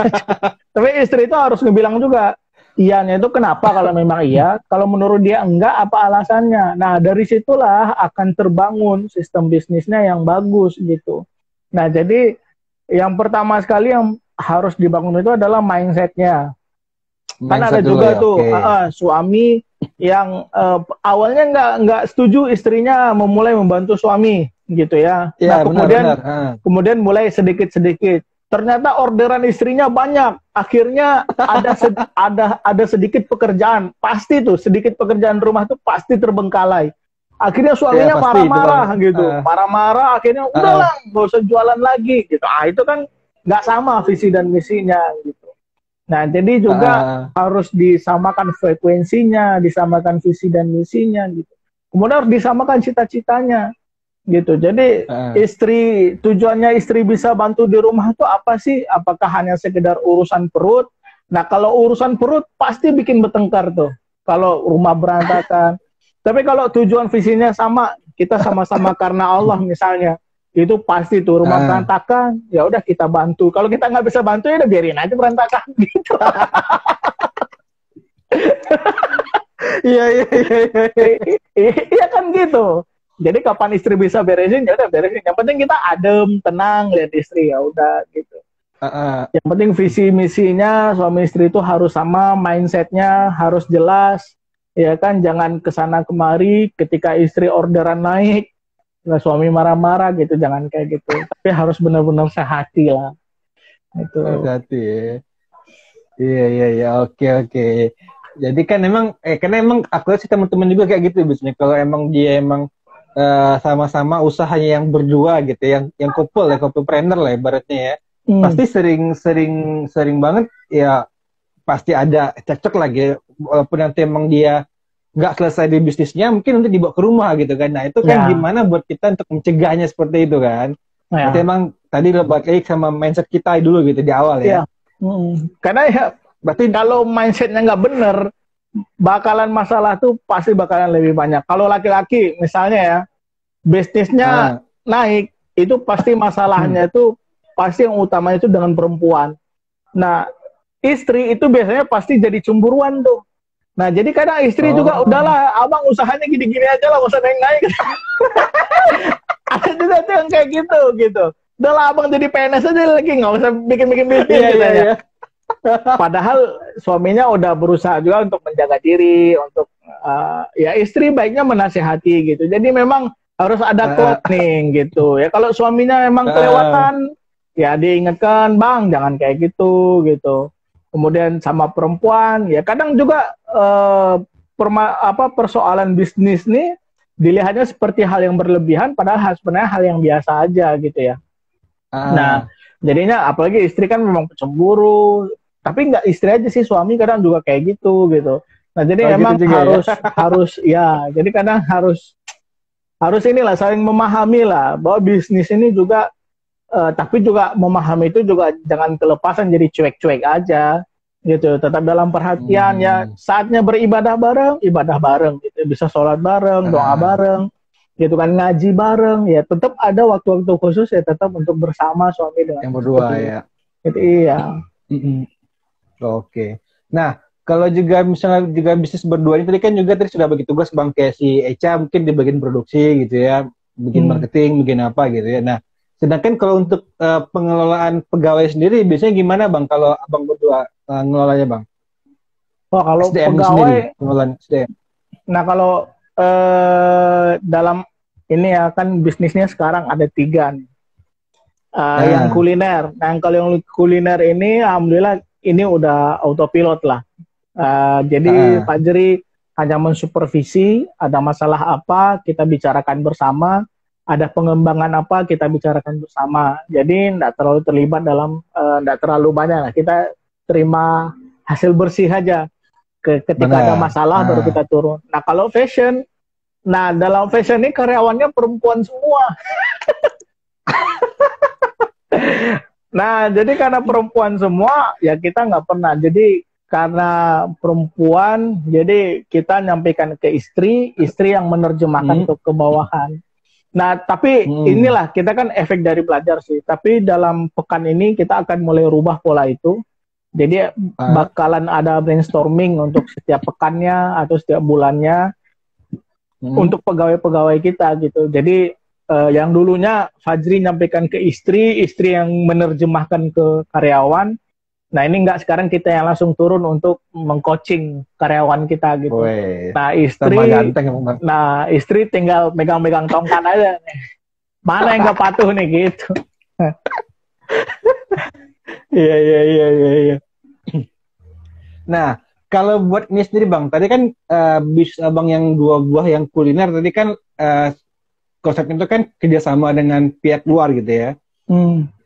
Tapi istri itu harus ngebilang juga iyanya itu kenapa, kalau memang iya, kalau menurut dia enggak apa alasannya. Nah dari situlah akan terbangun sistem bisnisnya yang bagus gitu. Nah jadi yang pertama sekali yang harus dibangun itu adalah mindsetnya. Kan ada juga tuh suami yang awalnya nggak setuju istrinya memulai membantu suami gitu ya. Nah kemudian mulai sedikit-sedikit. Ternyata orderan istrinya banyak. Akhirnya ada sedikit pekerjaan. Pasti tuh sedikit pekerjaan rumah tuh pasti terbengkalai. Akhirnya suaminya marah-marah gitu. Marah-marah akhirnya udahlah nggak usah jualan lagi gitu. Itu kan nggak sama visi dan misinya gitu. Nah, jadi juga harus disamakan frekuensinya, disamakan visi dan misinya gitu. Kemudian harus disamakan cita-citanya gitu. Jadi tujuannya istri bisa bantu di rumah itu apa sih? Apakah hanya sekedar urusan perut? Nah, kalau urusan perut pasti bikin bertengkar tuh. Kalau rumah berantakan. Tapi kalau tujuan visinya sama, kita sama-sama karena Allah misalnya, itu pasti tuh rumah berantakan, ya udah kita bantu. Kalau kita nggak bisa bantu ya udah biarin aja berantakan gitu. Iya. Iya kan gitu. Jadi kapan istri bisa beresin ya udah beresin. Yang penting kita adem, tenang lihat istri, ya udah gitu. Yang penting visi misinya suami istri itu harus sama, mindsetnya harus jelas, ya kan. Jangan kesana kemari ketika istri orderan naik. Nggak suami marah-marah gitu, jangan kayak gitu. Tapi harus benar-benar sehati lah. Itu. Sehati ya. Iya. Oke. Jadi kan emang, karena emang aku sih teman-teman juga kayak gitu biasanya. Kalau emang dia sama-sama usahanya yang berdua gitu, yang couple-planner lah ibaratnya ya. Pasti sering banget ya, pasti ada cekcok lagi. Walaupun nanti emang dia nggak selesai di bisnisnya, mungkin nanti dibawa ke rumah gitu kan. Nah itu kan gimana buat kita untuk mencegahnya seperti itu kan. Berarti emang tadi balik lagi sama mindset kita dulu gitu di awal ya. Karena ya berarti kalau mindsetnya nggak bener, bakalan masalah tuh pasti bakalan lebih banyak. Kalau laki-laki misalnya ya, bisnisnya naik, itu pasti masalahnya itu pasti yang utamanya itu dengan perempuan. Nah istri itu biasanya pasti jadi cemburuan tuh. Nah, jadi kadang istri juga, udahlah, abang usahanya gini-gini aja lah, gak usah naik-naik. Ada juga tuh yang kayak gitu. Udahlah, abang jadi PNS aja lagi, gak usah bikin-bikin bisnis. Iya. Padahal suaminya udah berusaha juga untuk menjaga diri, untuk, ya istri baiknya menasihati gitu. Jadi memang harus ada clothing gitu. Ya kalau suaminya memang kelewatan, ya diingatkan, bang, jangan kayak gitu. Kemudian sama perempuan, ya kadang juga persoalan bisnis nih dilihatnya seperti hal yang berlebihan, padahal sebenarnya hal yang biasa aja gitu ya. Nah, jadinya apalagi istri kan memang cemburu, tapi nggak istri aja sih, suami kadang juga kayak gitu. Nah, jadi memang gitu harus ya, jadi kadang harus inilah saling memahami lah bahwa bisnis ini juga. Tapi juga memahami itu juga jangan kelepasan jadi cuek-cuek aja gitu, tetap dalam perhatian ya. Saatnya beribadah bareng, ibadah bareng gitu, bisa sholat bareng, doa bareng gitu kan, ngaji bareng ya, tetap ada waktu-waktu khusus ya, tetap untuk bersama suami dengan yang berdua ya gitu. Iya. Oke. Nah kalau juga misalnya juga bisnis berdua ini, tadi kan juga sudah bagi tugas bang, kayak si Echa mungkin di bagian produksi gitu ya, bikin marketing, bikin apa gitu ya. Nah sedangkan kalau untuk pengelolaan pegawai sendiri biasanya gimana bang kalau abang berdua ngelolanya bang? Kalau SDM pegawai sendiri, pengelolaan SDM. Nah kalau dalam ini ya kan bisnisnya sekarang ada 3 nih. Yang kuliner. Nah kalau yang kuliner ini alhamdulillah ini udah autopilot lah. Jadi Fajri hanya mensupervisi, ada masalah apa kita bicarakan bersama, ada pengembangan apa kita bicarakan bersama. Jadi tidak terlalu terlibat dalam, tidak terlalu banyak lah. Kita terima hasil bersih aja. Ketika ada masalah baru kita turun. Nah kalau fashion, dalam fashion ini karyawannya perempuan semua. Nah jadi karena perempuan semua, ya kita nggak pernah. Jadi karena perempuan, jadi kita nyampaikan ke istri yang menerjemahkan ke bawahan. Nah, tapi inilah kita kan efek dari belajar sih. Tapi dalam pekan ini kita akan mulai rubah pola itu. Jadi bakalan ada brainstorming untuk setiap pekannya atau setiap bulannya untuk pegawai-pegawai kita gitu. Jadi yang dulunya Fajri nyampaikan ke istri yang menerjemahkan ke karyawan. Nah ini enggak, sekarang kita yang langsung turun untuk mengcoaching karyawan kita gitu. Weh, nah istri tinggal megang-megang tongkat aja nih. Mana yang nggak patuh nih gitu. Iya. Nah kalau buat ini sendiri Bang, tadi kan bisnis Abang yang 2 buah yang kuliner tadi kan konsepnya itu kan kerjasama dengan pihak luar gitu ya.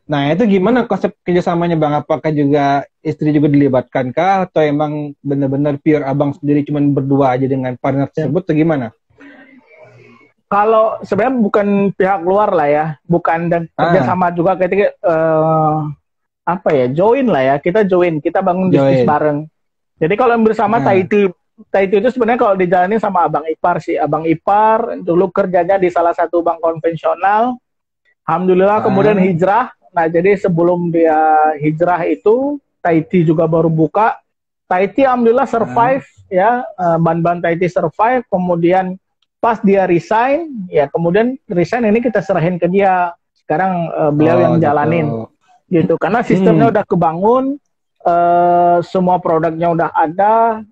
Nah, itu gimana konsep kerjasamanya Bang? Apakah juga istri juga dilibatkan kah? Atau emang benar-benar pure Abang sendiri cuma berdua aja dengan partner tersebut atau gimana? Kalau sebenarnya bukan pihak luar lah ya. Bukan, dan kerjasama juga ketika join lah ya. Kita bangun bisnis bareng. Jadi kalau yang bersama Taiti itu sebenarnya kalau dijalani sama Abang Ipar sih. Abang Ipar dulu kerjanya di salah satu bank konvensional. Alhamdulillah kemudian hijrah. Nah, jadi sebelum dia hijrah itu, Taiti juga baru buka. Taiti alhamdulillah survive, ya, ban-ban Taiti survive. Kemudian pas dia resign, ya kemudian resign ini kita serahin ke dia. Sekarang beliau yang jalanin, gitu. Karena sistemnya udah kebangun, semua produknya udah ada,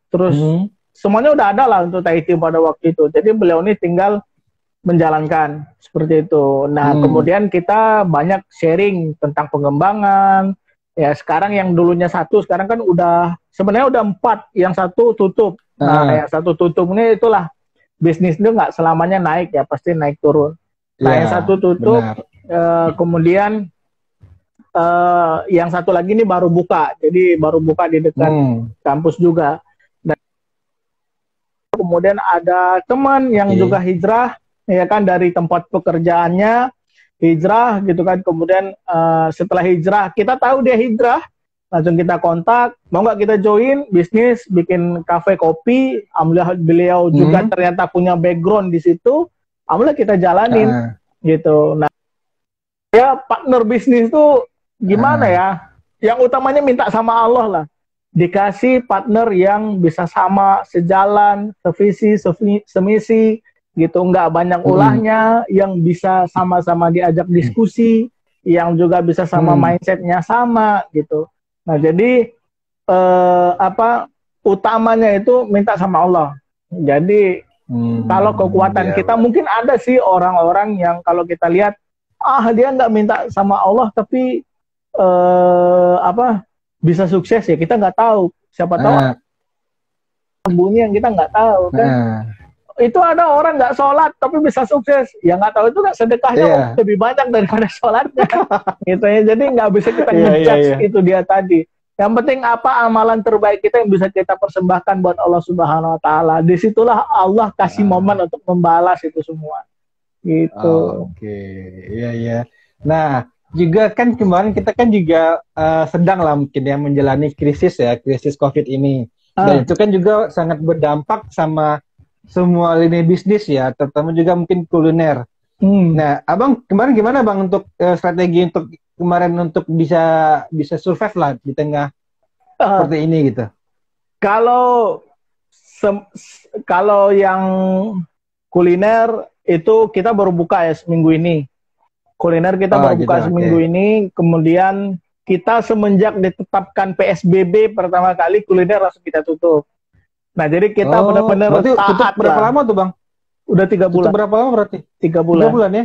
terus semuanya udah ada lah untuk Taiti pada waktu itu. Jadi beliau ini tinggal menjalankan seperti itu. Nah, kemudian kita banyak sharing tentang pengembangan. Ya, sekarang yang dulunya 1, sekarang kan sebenarnya udah 4, yang 1 tutup. Nah, yang 1 tutup ini itulah bisnis itu nggak selamanya naik ya, pasti naik turun. Nah, yang 1 tutup, kemudian yang 1 lagi ini baru buka. Jadi baru buka di dekat kampus juga. Dan kemudian ada teman yang juga hijrah, ya kan, dari tempat pekerjaannya hijrah gitu kan. Kemudian setelah hijrah, kita tahu dia hijrah, langsung kita kontak, mau nggak kita join bisnis bikin kafe kopi. Alhamdulillah beliau juga ternyata punya background di situ, alhamdulillah kita jalanin gitu. Nah, ya partner bisnis tuh gimana ya, yang utamanya minta sama Allah lah, dikasih partner yang bisa sama, sejalan, sevisi, semisi gitu, nggak banyak ulahnya, yang bisa sama-sama diajak diskusi, yang juga bisa sama mindsetnya sama gitu. Nah jadi utamanya itu minta sama Allah. Jadi kalau kekuatan kita mungkin ada sih orang-orang yang kalau kita lihat dia nggak minta sama Allah tapi bisa sukses, ya kita nggak tahu, siapa tahu sembunyi yang kita nggak tahu kan. Itu ada orang nggak sholat tapi bisa sukses, ya nggak tahu itu nggak sedekahnya lebih banyak daripada sholatnya gitu ya. Jadi nggak bisa kita ngejudge itu dia tadi. Yang penting apa amalan terbaik kita yang bisa kita persembahkan buat Allah Subhanahu Wa Taala. Disitulah Allah kasih momen untuk membalas itu semua gitu. Iya. Nah juga kan kemarin kita kan juga sedang lah mungkin yang menjalani krisis COVID ini, dan itu kan juga sangat berdampak sama semua lini bisnis ya, terutama juga mungkin kuliner. Nah, Abang kemarin gimana Bang untuk strategi untuk kemarin untuk bisa survive lah di tengah seperti ini gitu? Kalau yang kuliner itu kita baru buka ya seminggu ini. Kuliner kita baru buka seminggu ini, kemudian kita semenjak ditetapkan PSBB pertama kali kuliner langsung kita tutup. Nah, jadi kita benar-benar taat. Berapa lama tuh Bang? Udah 3 bulan. Tutup berapa lama berarti? 3 bulan. 3 bulan ya?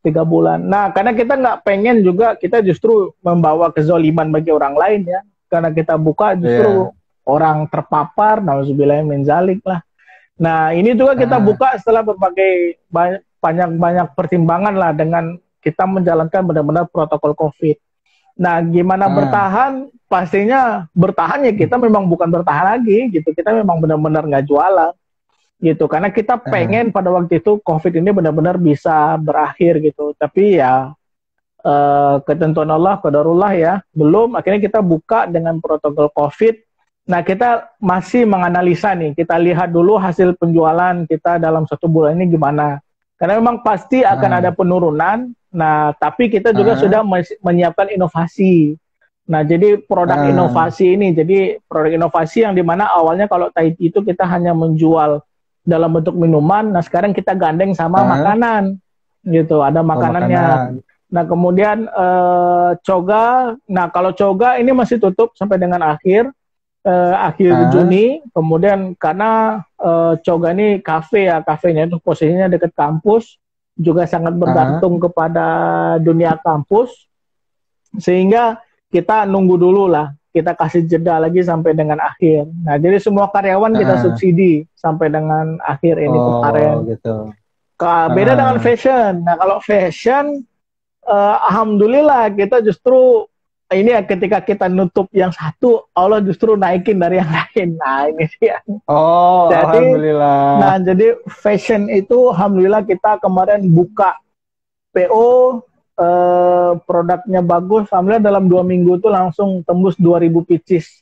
3 bulan. Nah, karena kita nggak pengen juga kita justru membawa kezoliman bagi orang lain ya. karena kita buka justru orang terpapar, nauzubillah min zalik lah. Nah, ini juga kita buka setelah berbagai banyak pertimbangan lah dengan kita menjalankan benar-benar protokol COVID. Nah, gimana bertahan? Pastinya bertahan ya kita memang bukan bertahan lagi gitu. Kita memang benar-benar nggak jualan gitu. Karena kita pengen pada waktu itu COVID ini benar-benar bisa berakhir gitu. Tapi ya ketentuan Allah, qadarullah ya, belum. Akhirnya kita buka dengan protokol COVID. Nah, kita masih menganalisa nih. Kita lihat dulu hasil penjualan kita dalam 1 bulan ini gimana. Karena memang pasti akan ada penurunan. Nah, tapi kita juga sudah menyiapkan inovasi. Nah, jadi produk inovasi ini, jadi produk inovasi yang dimana awalnya kalau Tahiti itu kita hanya menjual dalam bentuk minuman. Nah, sekarang kita gandeng sama makanan, gitu. Ada makanannya. Nah, kemudian Coga. Nah, kalau Coga ini masih tutup sampai dengan akhir Juni. Kemudian karena Coga ini kafe ya, kafenya itu posisinya dekat kampus, juga sangat bergantung kepada dunia kampus, sehingga kita nunggu dulu lah, kita kasih jeda lagi sampai dengan akhir. Nah, jadi semua karyawan kita subsidi sampai dengan akhir ini kemarin. Gitu. Beda dengan fashion. Nah, kalau fashion, alhamdulillah kita justru ini ya, ketika kita nutup yang satu, Allah justru naikin dari yang lain. Nah, ini sih. Jadi, alhamdulillah. Nah, jadi fashion itu alhamdulillah kita kemarin buka PO, produknya bagus. Alhamdulillah dalam 2 minggu itu langsung tembus 2000 pieces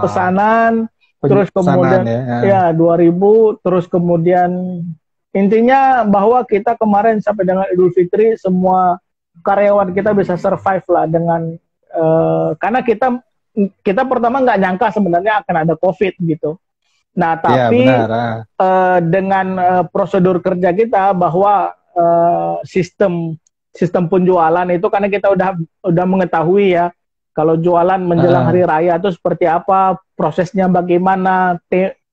pesanan. Terus kemudian ya 2000. Terus kemudian intinya bahwa kita kemarin sampai dengan Idul Fitri semua karyawan kita bisa survive lah dengan karena kita pertama nggak nyangka sebenarnya akan ada COVID gitu. Nah, tapi dengan prosedur kerja kita bahwa sistem penjualan itu, karena kita udah mengetahui ya kalau jualan menjelang hari raya itu seperti apa, prosesnya bagaimana,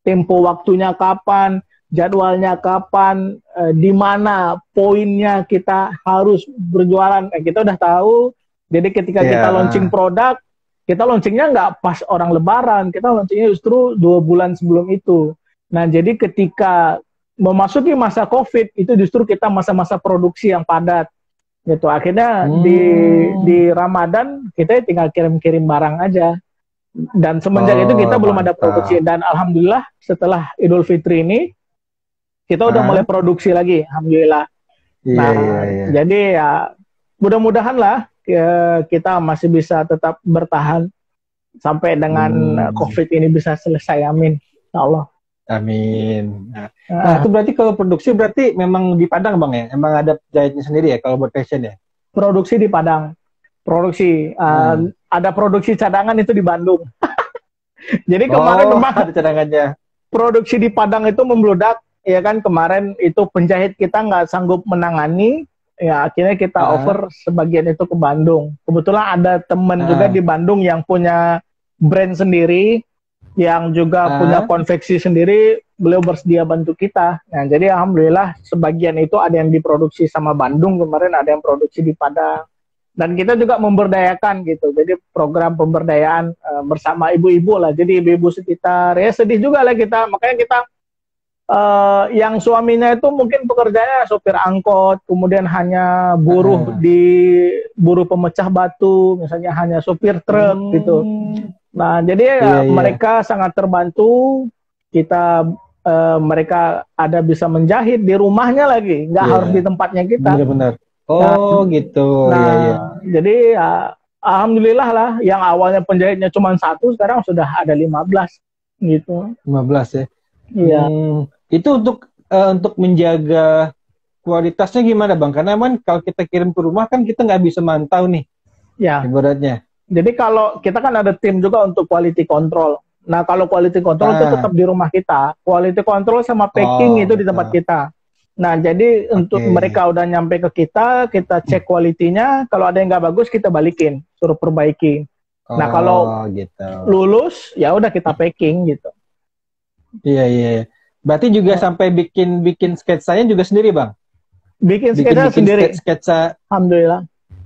tempo waktunya kapan, jadwalnya kapan, di mana poinnya kita harus berjualan, kita udah tahu. Jadi ketika kita launching produk, kita launchingnya nggak pas orang Lebaran, kita launchingnya justru 2 bulan sebelum itu. Nah, jadi ketika memasuki masa COVID, itu justru kita masa-masa produksi yang padat. Gitu. Akhirnya di Ramadan, kita tinggal kirim-kirim barang aja. Dan semenjak itu kita belum ada produksi. Dan alhamdulillah setelah Idul Fitri ini, kita udah mulai produksi lagi, alhamdulillah. Jadi ya mudah-mudahan lah kita masih bisa tetap bertahan sampai dengan COVID ini bisa selesai, amin, ya Allah. Amin. Nah, itu berarti kalau produksi berarti memang di Padang Bang ya? Emang ada jahitnya sendiri ya kalau buat fashion ya? Produksi di Padang. Produksi. Ada produksi cadangan itu di Bandung. Jadi kemarin memang ada cadangannya. Produksi di Padang itu membludak. Ya kan, kemarin itu penjahit kita nggak sanggup menangani. Ya akhirnya kita over sebagian itu ke Bandung. Kebetulan ada teman juga di Bandung yang punya brand sendiri, yang juga punya konveksi sendiri, beliau bersedia bantu kita. Nah, jadi alhamdulillah sebagian itu ada yang diproduksi sama Bandung kemarin, ada yang produksi di Padang. Dan kita juga memberdayakan gitu. Jadi program pemberdayaan bersama ibu-ibu lah. Jadi ibu-ibu sekitar, ya sedih juga lah kita. Makanya kita yang suaminya itu mungkin pekerjaannya sopir angkot, kemudian hanya buruh di buruh pemecah batu, misalnya hanya sopir truk gitu. Nah, jadi mereka sangat terbantu. Kita mereka ada bisa menjahit di rumahnya lagi, nggak harus di tempatnya kita. Benar-benar. Gitu. Nah, jadi alhamdulillah lah, yang awalnya penjahitnya cuma 1, sekarang sudah ada 15 gitu. 15 ya. Iya. Itu untuk menjaga kualitasnya gimana Bang? Karena kan kalau kita kirim ke rumah kan kita nggak bisa mantau nih. Ya. Ibaratnya. Jadi kalau kita kan ada tim juga untuk quality control. Nah, kalau quality control itu tetap di rumah kita. Quality control sama packing itu di tempat kita. Nah, jadi untuk mereka udah nyampe ke kita cek kualitinya. Kalau ada yang nggak bagus, kita balikin, suruh perbaiki. Nah, kalau lulus, ya udah kita packing gitu. Iya. Berarti juga sampai bikin sketsanya juga sendiri, Bang? Bikin sketsa sendiri. Sketsa. Alhamdulillah.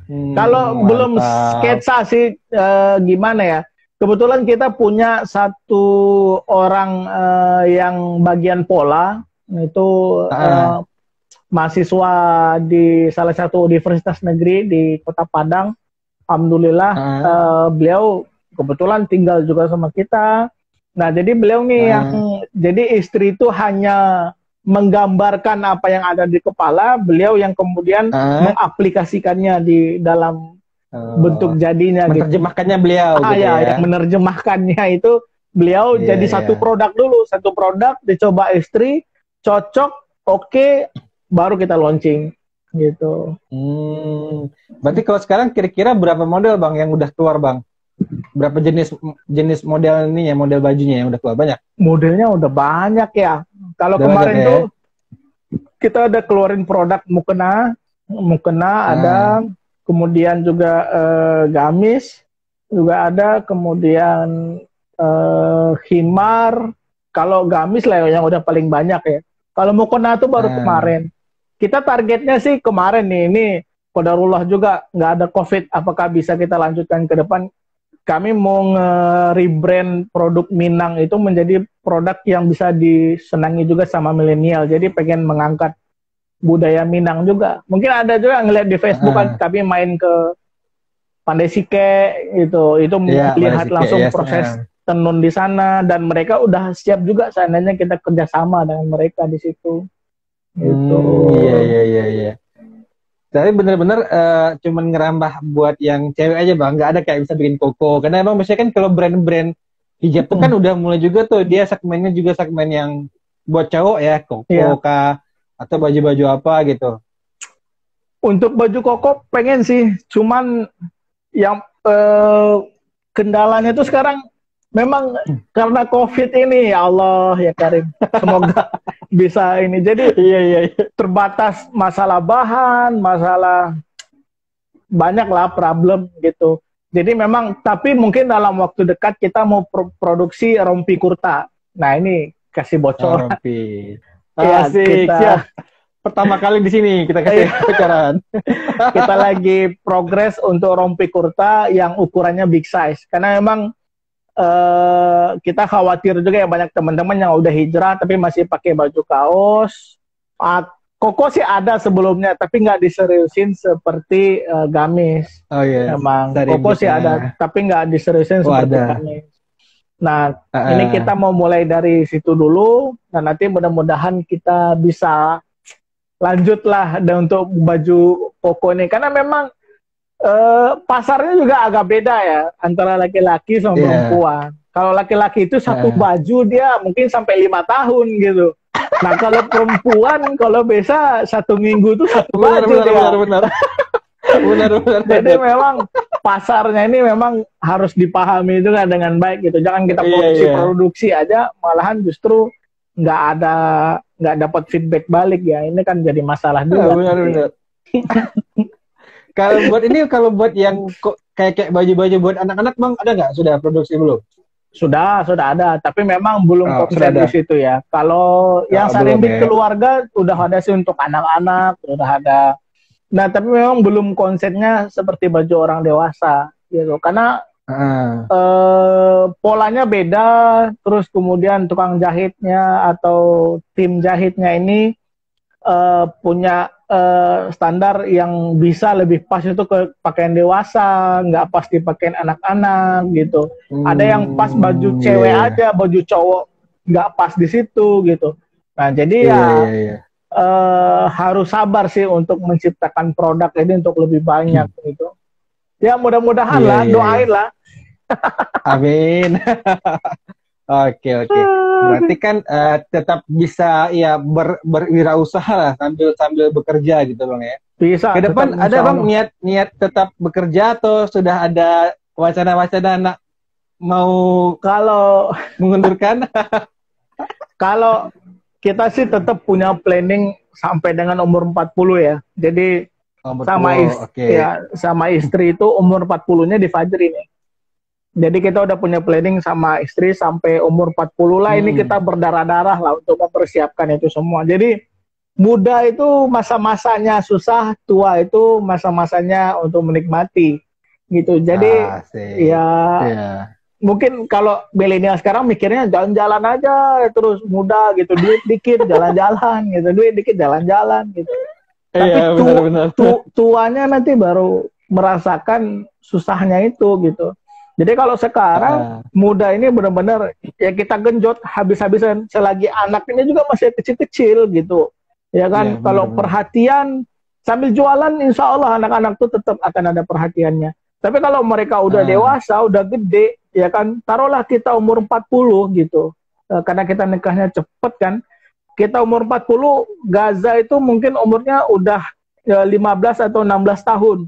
Kalau belum sketsa sih gimana ya? Kebetulan kita punya satu orang yang bagian pola, itu mahasiswa di salah satu universitas negeri di Kota Padang. Alhamdulillah beliau kebetulan tinggal juga sama kita. Nah, jadi beliau nih yang jadi istri itu hanya menggambarkan apa yang ada di kepala, beliau yang kemudian mengaplikasikannya di dalam bentuk jadinya. Menerjemahkannya gitu. Beliau gitu ya. Yang menerjemahkannya itu beliau jadi satu produk dulu, satu produk dicoba istri, cocok, oke, baru kita launching gitu. Berarti kalau sekarang kira-kira berapa model Bang yang udah keluar Bang? Berapa jenis model ini ya, model bajunya yang udah keluar? Banyak? Modelnya udah banyak ya. Kalau kemarin tuh kita udah keluarin produk mukena ada, kemudian juga gamis juga ada, kemudian himar. Kalau gamis lah yang udah paling banyak ya. Kalau mukena tuh baru kemarin. Kita targetnya sih kemarin nih, ini qadarullah juga nggak ada COVID. Apakah bisa kita lanjutkan ke depan? Kami mau nge-rebrand produk Minang itu menjadi produk yang bisa disenangi juga sama milenial. Jadi pengen mengangkat budaya Minang juga. Mungkin ada juga ngeliat di Facebook kan kami main ke Pandai Sike gitu. Itu melihat langsung proses tenun di sana, dan mereka udah siap juga seandainya kita kerjasama dengan mereka di situ. Gitu. Iya. Tapi bener-bener cuman ngerambah buat yang cewek aja Bang, nggak ada kayak bisa bikin koko. Karena emang biasanya kan kalau brand-brand hijab tuh kan udah mulai juga tuh, dia segmennya juga segmen yang buat cowok ya, koko kah, atau baju-baju apa gitu. Untuk baju koko pengen sih, cuman yang kendalanya tuh sekarang memang karena COVID ini, ya Allah ya Karim, semoga bisa ini. Jadi terbatas masalah bahan, masalah banyak lah problem gitu. Jadi memang, tapi mungkin dalam waktu dekat kita mau produksi rompi kurta. Nah ini kasih bocoran. Rompi. Asik, siap. Pertama kali di sini kita kasih bocoran. Kita lagi progres untuk rompi kurta yang ukurannya big size. Karena memang kita khawatir juga ya banyak teman-teman yang udah hijrah tapi masih pakai baju kaos. Koko sih ada sebelumnya tapi nggak diseriusin seperti gamis. Emang koko sih ada tapi nggak diseriusin seperti gamis. Nah ini kita mau mulai dari situ dulu, dan nanti mudah-mudahan kita bisa lanjutlah dan untuk baju koko ini, karena memang pasarnya juga agak beda ya antara laki-laki sama perempuan. Kalau laki-laki itu satu baju dia mungkin sampai 5 tahun gitu. Nah kalau perempuan kalau biasa 1 minggu tuh satu baju. Benar. Jadi memang pasarnya ini memang harus dipahami juga dengan baik gitu. Jangan kita produksi aja malahan justru nggak dapat feedback balik ya. Ini kan jadi masalah juga. Benar. Kalau buat yang kayak baju-baju buat anak-anak Bang, ada nggak? Sudah produksi belum? Sudah ada, tapi memang belum konsen di situ ya. Kalau yang sarimbit keluarga udah ada sih untuk anak-anak, udah ada. Nah, tapi memang belum konsepnya seperti baju orang dewasa gitu. Karena polanya beda, terus kemudian tukang jahitnya atau tim jahitnya ini punya standar yang bisa lebih pas itu ke pakaian dewasa, nggak pas dipakai anak-anak gitu. Ada yang pas baju cewek aja, baju cowok nggak pas di situ gitu. Nah jadi harus sabar sih untuk menciptakan produk ini untuk lebih banyak gitu. Ya mudah-mudahan lah, doain lah. Amin. Oke. Berarti kan tetap bisa ya berwirausaha lah sambil bekerja gitu Bang ya. Bisa. Ke depan ada Bang niat tetap bekerja atau sudah ada wacana mau kalau mengundurkan? Kalau kita sih tetap punya planning sampai dengan umur 40 ya. Jadi sama istri itu umur 40-nya di Fajri ini. Jadi kita udah punya planning sama istri sampai umur 40 lah, ini kita berdarah-darah lah untuk mempersiapkan itu semua. Jadi muda itu masa-masanya susah, tua itu masa-masanya untuk menikmati gitu. Jadi ya mungkin kalau milenial sekarang mikirnya jalan-jalan aja terus muda gitu, duit dikit jalan-jalan gitu, duit dikit jalan-jalan gitu. Tapi tuanya nanti baru merasakan susahnya itu gitu. Jadi kalau sekarang muda ini benar-benar ya kita genjot habis-habisan, selagi anak ini juga masih kecil-kecil gitu. Ya kan, kalau perhatian sambil jualan, insya Allah anak-anak tuh tetap akan ada perhatiannya. Tapi kalau mereka udah dewasa, udah gede, ya kan, taruhlah kita umur 40 gitu. Karena kita nikahnya cepet kan, kita umur 40, Gaza itu mungkin umurnya udah 15 atau 16 tahun.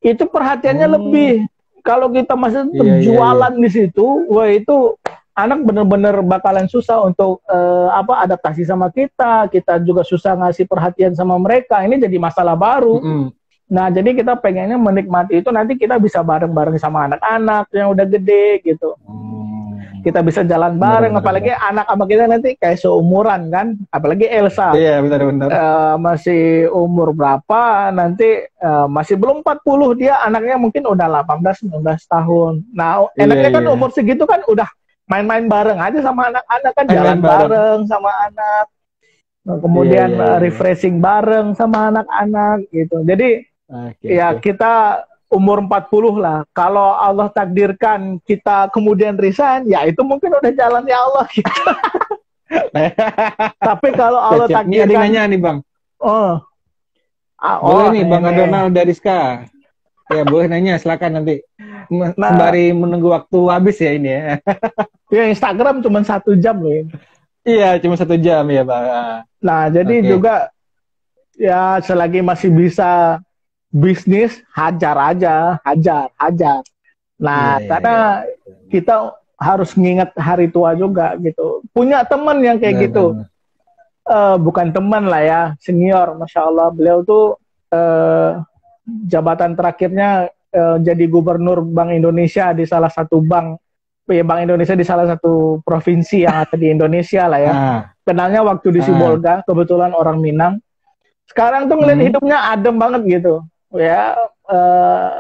Itu perhatiannya lebih. Kalau kita masih jualan di situ, wah itu anak benar-benar bakalan susah untuk adaptasi sama kita. Kita juga susah ngasih perhatian sama mereka. Ini jadi masalah baru. Nah, jadi kita pengennya menikmati itu, nanti kita bisa bareng-bareng sama anak-anak yang udah gede gitu. Kita bisa jalan bareng, apalagi anak sama kita nanti kayak seumuran kan. Apalagi Elsa. Iya, benar-benar. Masih umur berapa, nanti masih belum 40, dia anaknya mungkin udah 18-19 tahun. Nah, enaknya kan umur segitu kan udah main-main bareng aja sama anak-anak kan, jalan bareng sama anak. Nah, kemudian refreshing bareng sama anak-anak gitu. Jadi kita umur 40 lah. Kalau Allah takdirkan kita kemudian resign, ya itu mungkin udah jalan ya Allah gitu. Tapi kalau Allah takdirkan... Ini nanya nih Bang. Boleh nih Bang Donald dari Ska. Ya boleh nanya, silakan nanti. Sembari menunggu waktu habis ya ini ya. Ya Instagram cuma 1 jam loh. Iya, cuma 1 jam ya Bang. Nah, jadi juga ya selagi masih bisa bisnis, hajar aja, hajar. Nah, karena kita harus nginget hari tua juga gitu. Punya teman yang kayak gitu. Bukan teman lah ya, senior, Masya Allah. Beliau tuh jabatan terakhirnya jadi gubernur Bank Indonesia di salah satu bank. Bank Indonesia di salah satu provinsi yang ada di Indonesia lah ya. Kenalnya waktu di Sibolga, kebetulan orang Minang. Sekarang tuh ngeliat hidupnya adem banget gitu. Ya,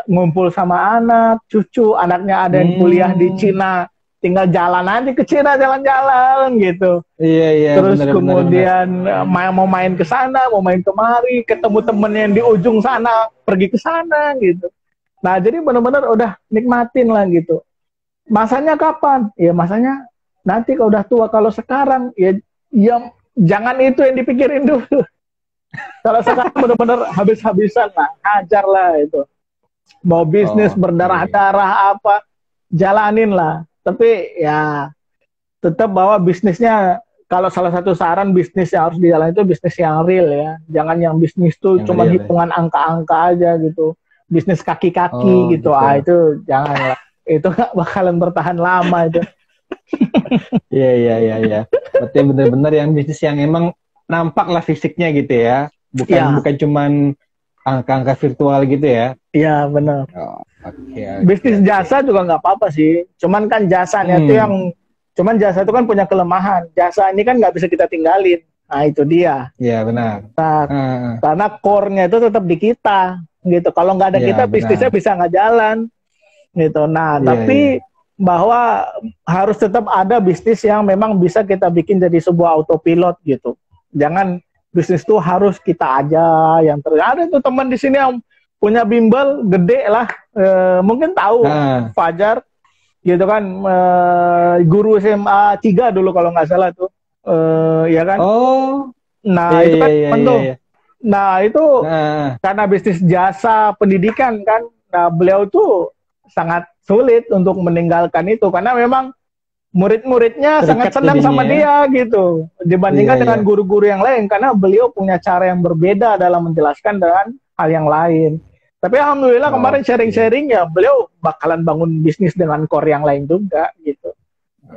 ngumpul sama anak, cucu, anaknya ada yang kuliah di Cina, tinggal jalan aja ke Cina, jalan-jalan gitu. Iya. Terus kemudian mau main ke sana, mau main kemari, ketemu temen yang di ujung sana, pergi ke sana gitu. Nah, jadi benar-benar udah nikmatin lah gitu. Masanya kapan? Ya masanya nanti kalau udah tua. Kalau sekarang ya jangan itu yang dipikirin dulu. Kalau sekarang benar-benar habis-habisan lah, hajar lah itu. Mau bisnis berdarah-darah apa, jalanin lah. Tapi ya tetap bahwa bisnisnya, kalau salah satu saran bisnis yang harus dijalani itu bisnis yang real ya. Jangan yang bisnis tuh cuma hitungan angka-angka aja gitu. Bisnis kaki-kaki gitu. Itu jangan lah. Itu nggak bakalan bertahan lama itu. Iya. Berarti benar-benar yang bisnis yang emang nampak lah fisiknya gitu ya, bukan cuman angka-angka virtual gitu ya. Iya benar. Bisnis jasa juga nggak apa-apa sih, cuman kan jasanya itu cuman jasa itu kan punya kelemahan. Jasa ini kan nggak bisa kita tinggalin. Nah itu dia. Iya benar. Karena core-nya itu tetap di kita gitu. Kalau nggak ada kita, bisnisnya bisa nggak jalan gitu. Nah tapi bahwa harus tetap ada bisnis yang memang bisa kita bikin jadi sebuah autopilot gitu. Jangan bisnis tuh harus kita aja yang ada tuh teman di sini yang punya bimbel gede lah, mungkin tahu Fajar gitu kan, guru SMA 3 dulu kalau nggak salah tuh, ya kan. Nah itu kan nah itu karena bisnis jasa pendidikan kan. Nah beliau tuh sangat sulit untuk meninggalkan itu karena memang murid-muridnya sangat senang sama dia gitu dibandingkan dengan guru-guru yang lain, karena beliau punya cara yang berbeda dalam menjelaskan dengan hal yang lain. Tapi alhamdulillah kemarin sharing-sharing ya beliau bakalan bangun bisnis dengan core yang lain juga gitu.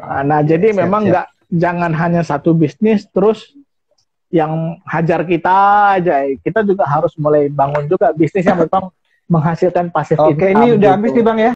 Nah jadi memang jangan hanya satu bisnis terus yang hajar kita aja, kita juga harus mulai bangun juga bisnis yang memang menghasilkan pasif income. Oke, ini udah habis nih Bang ya.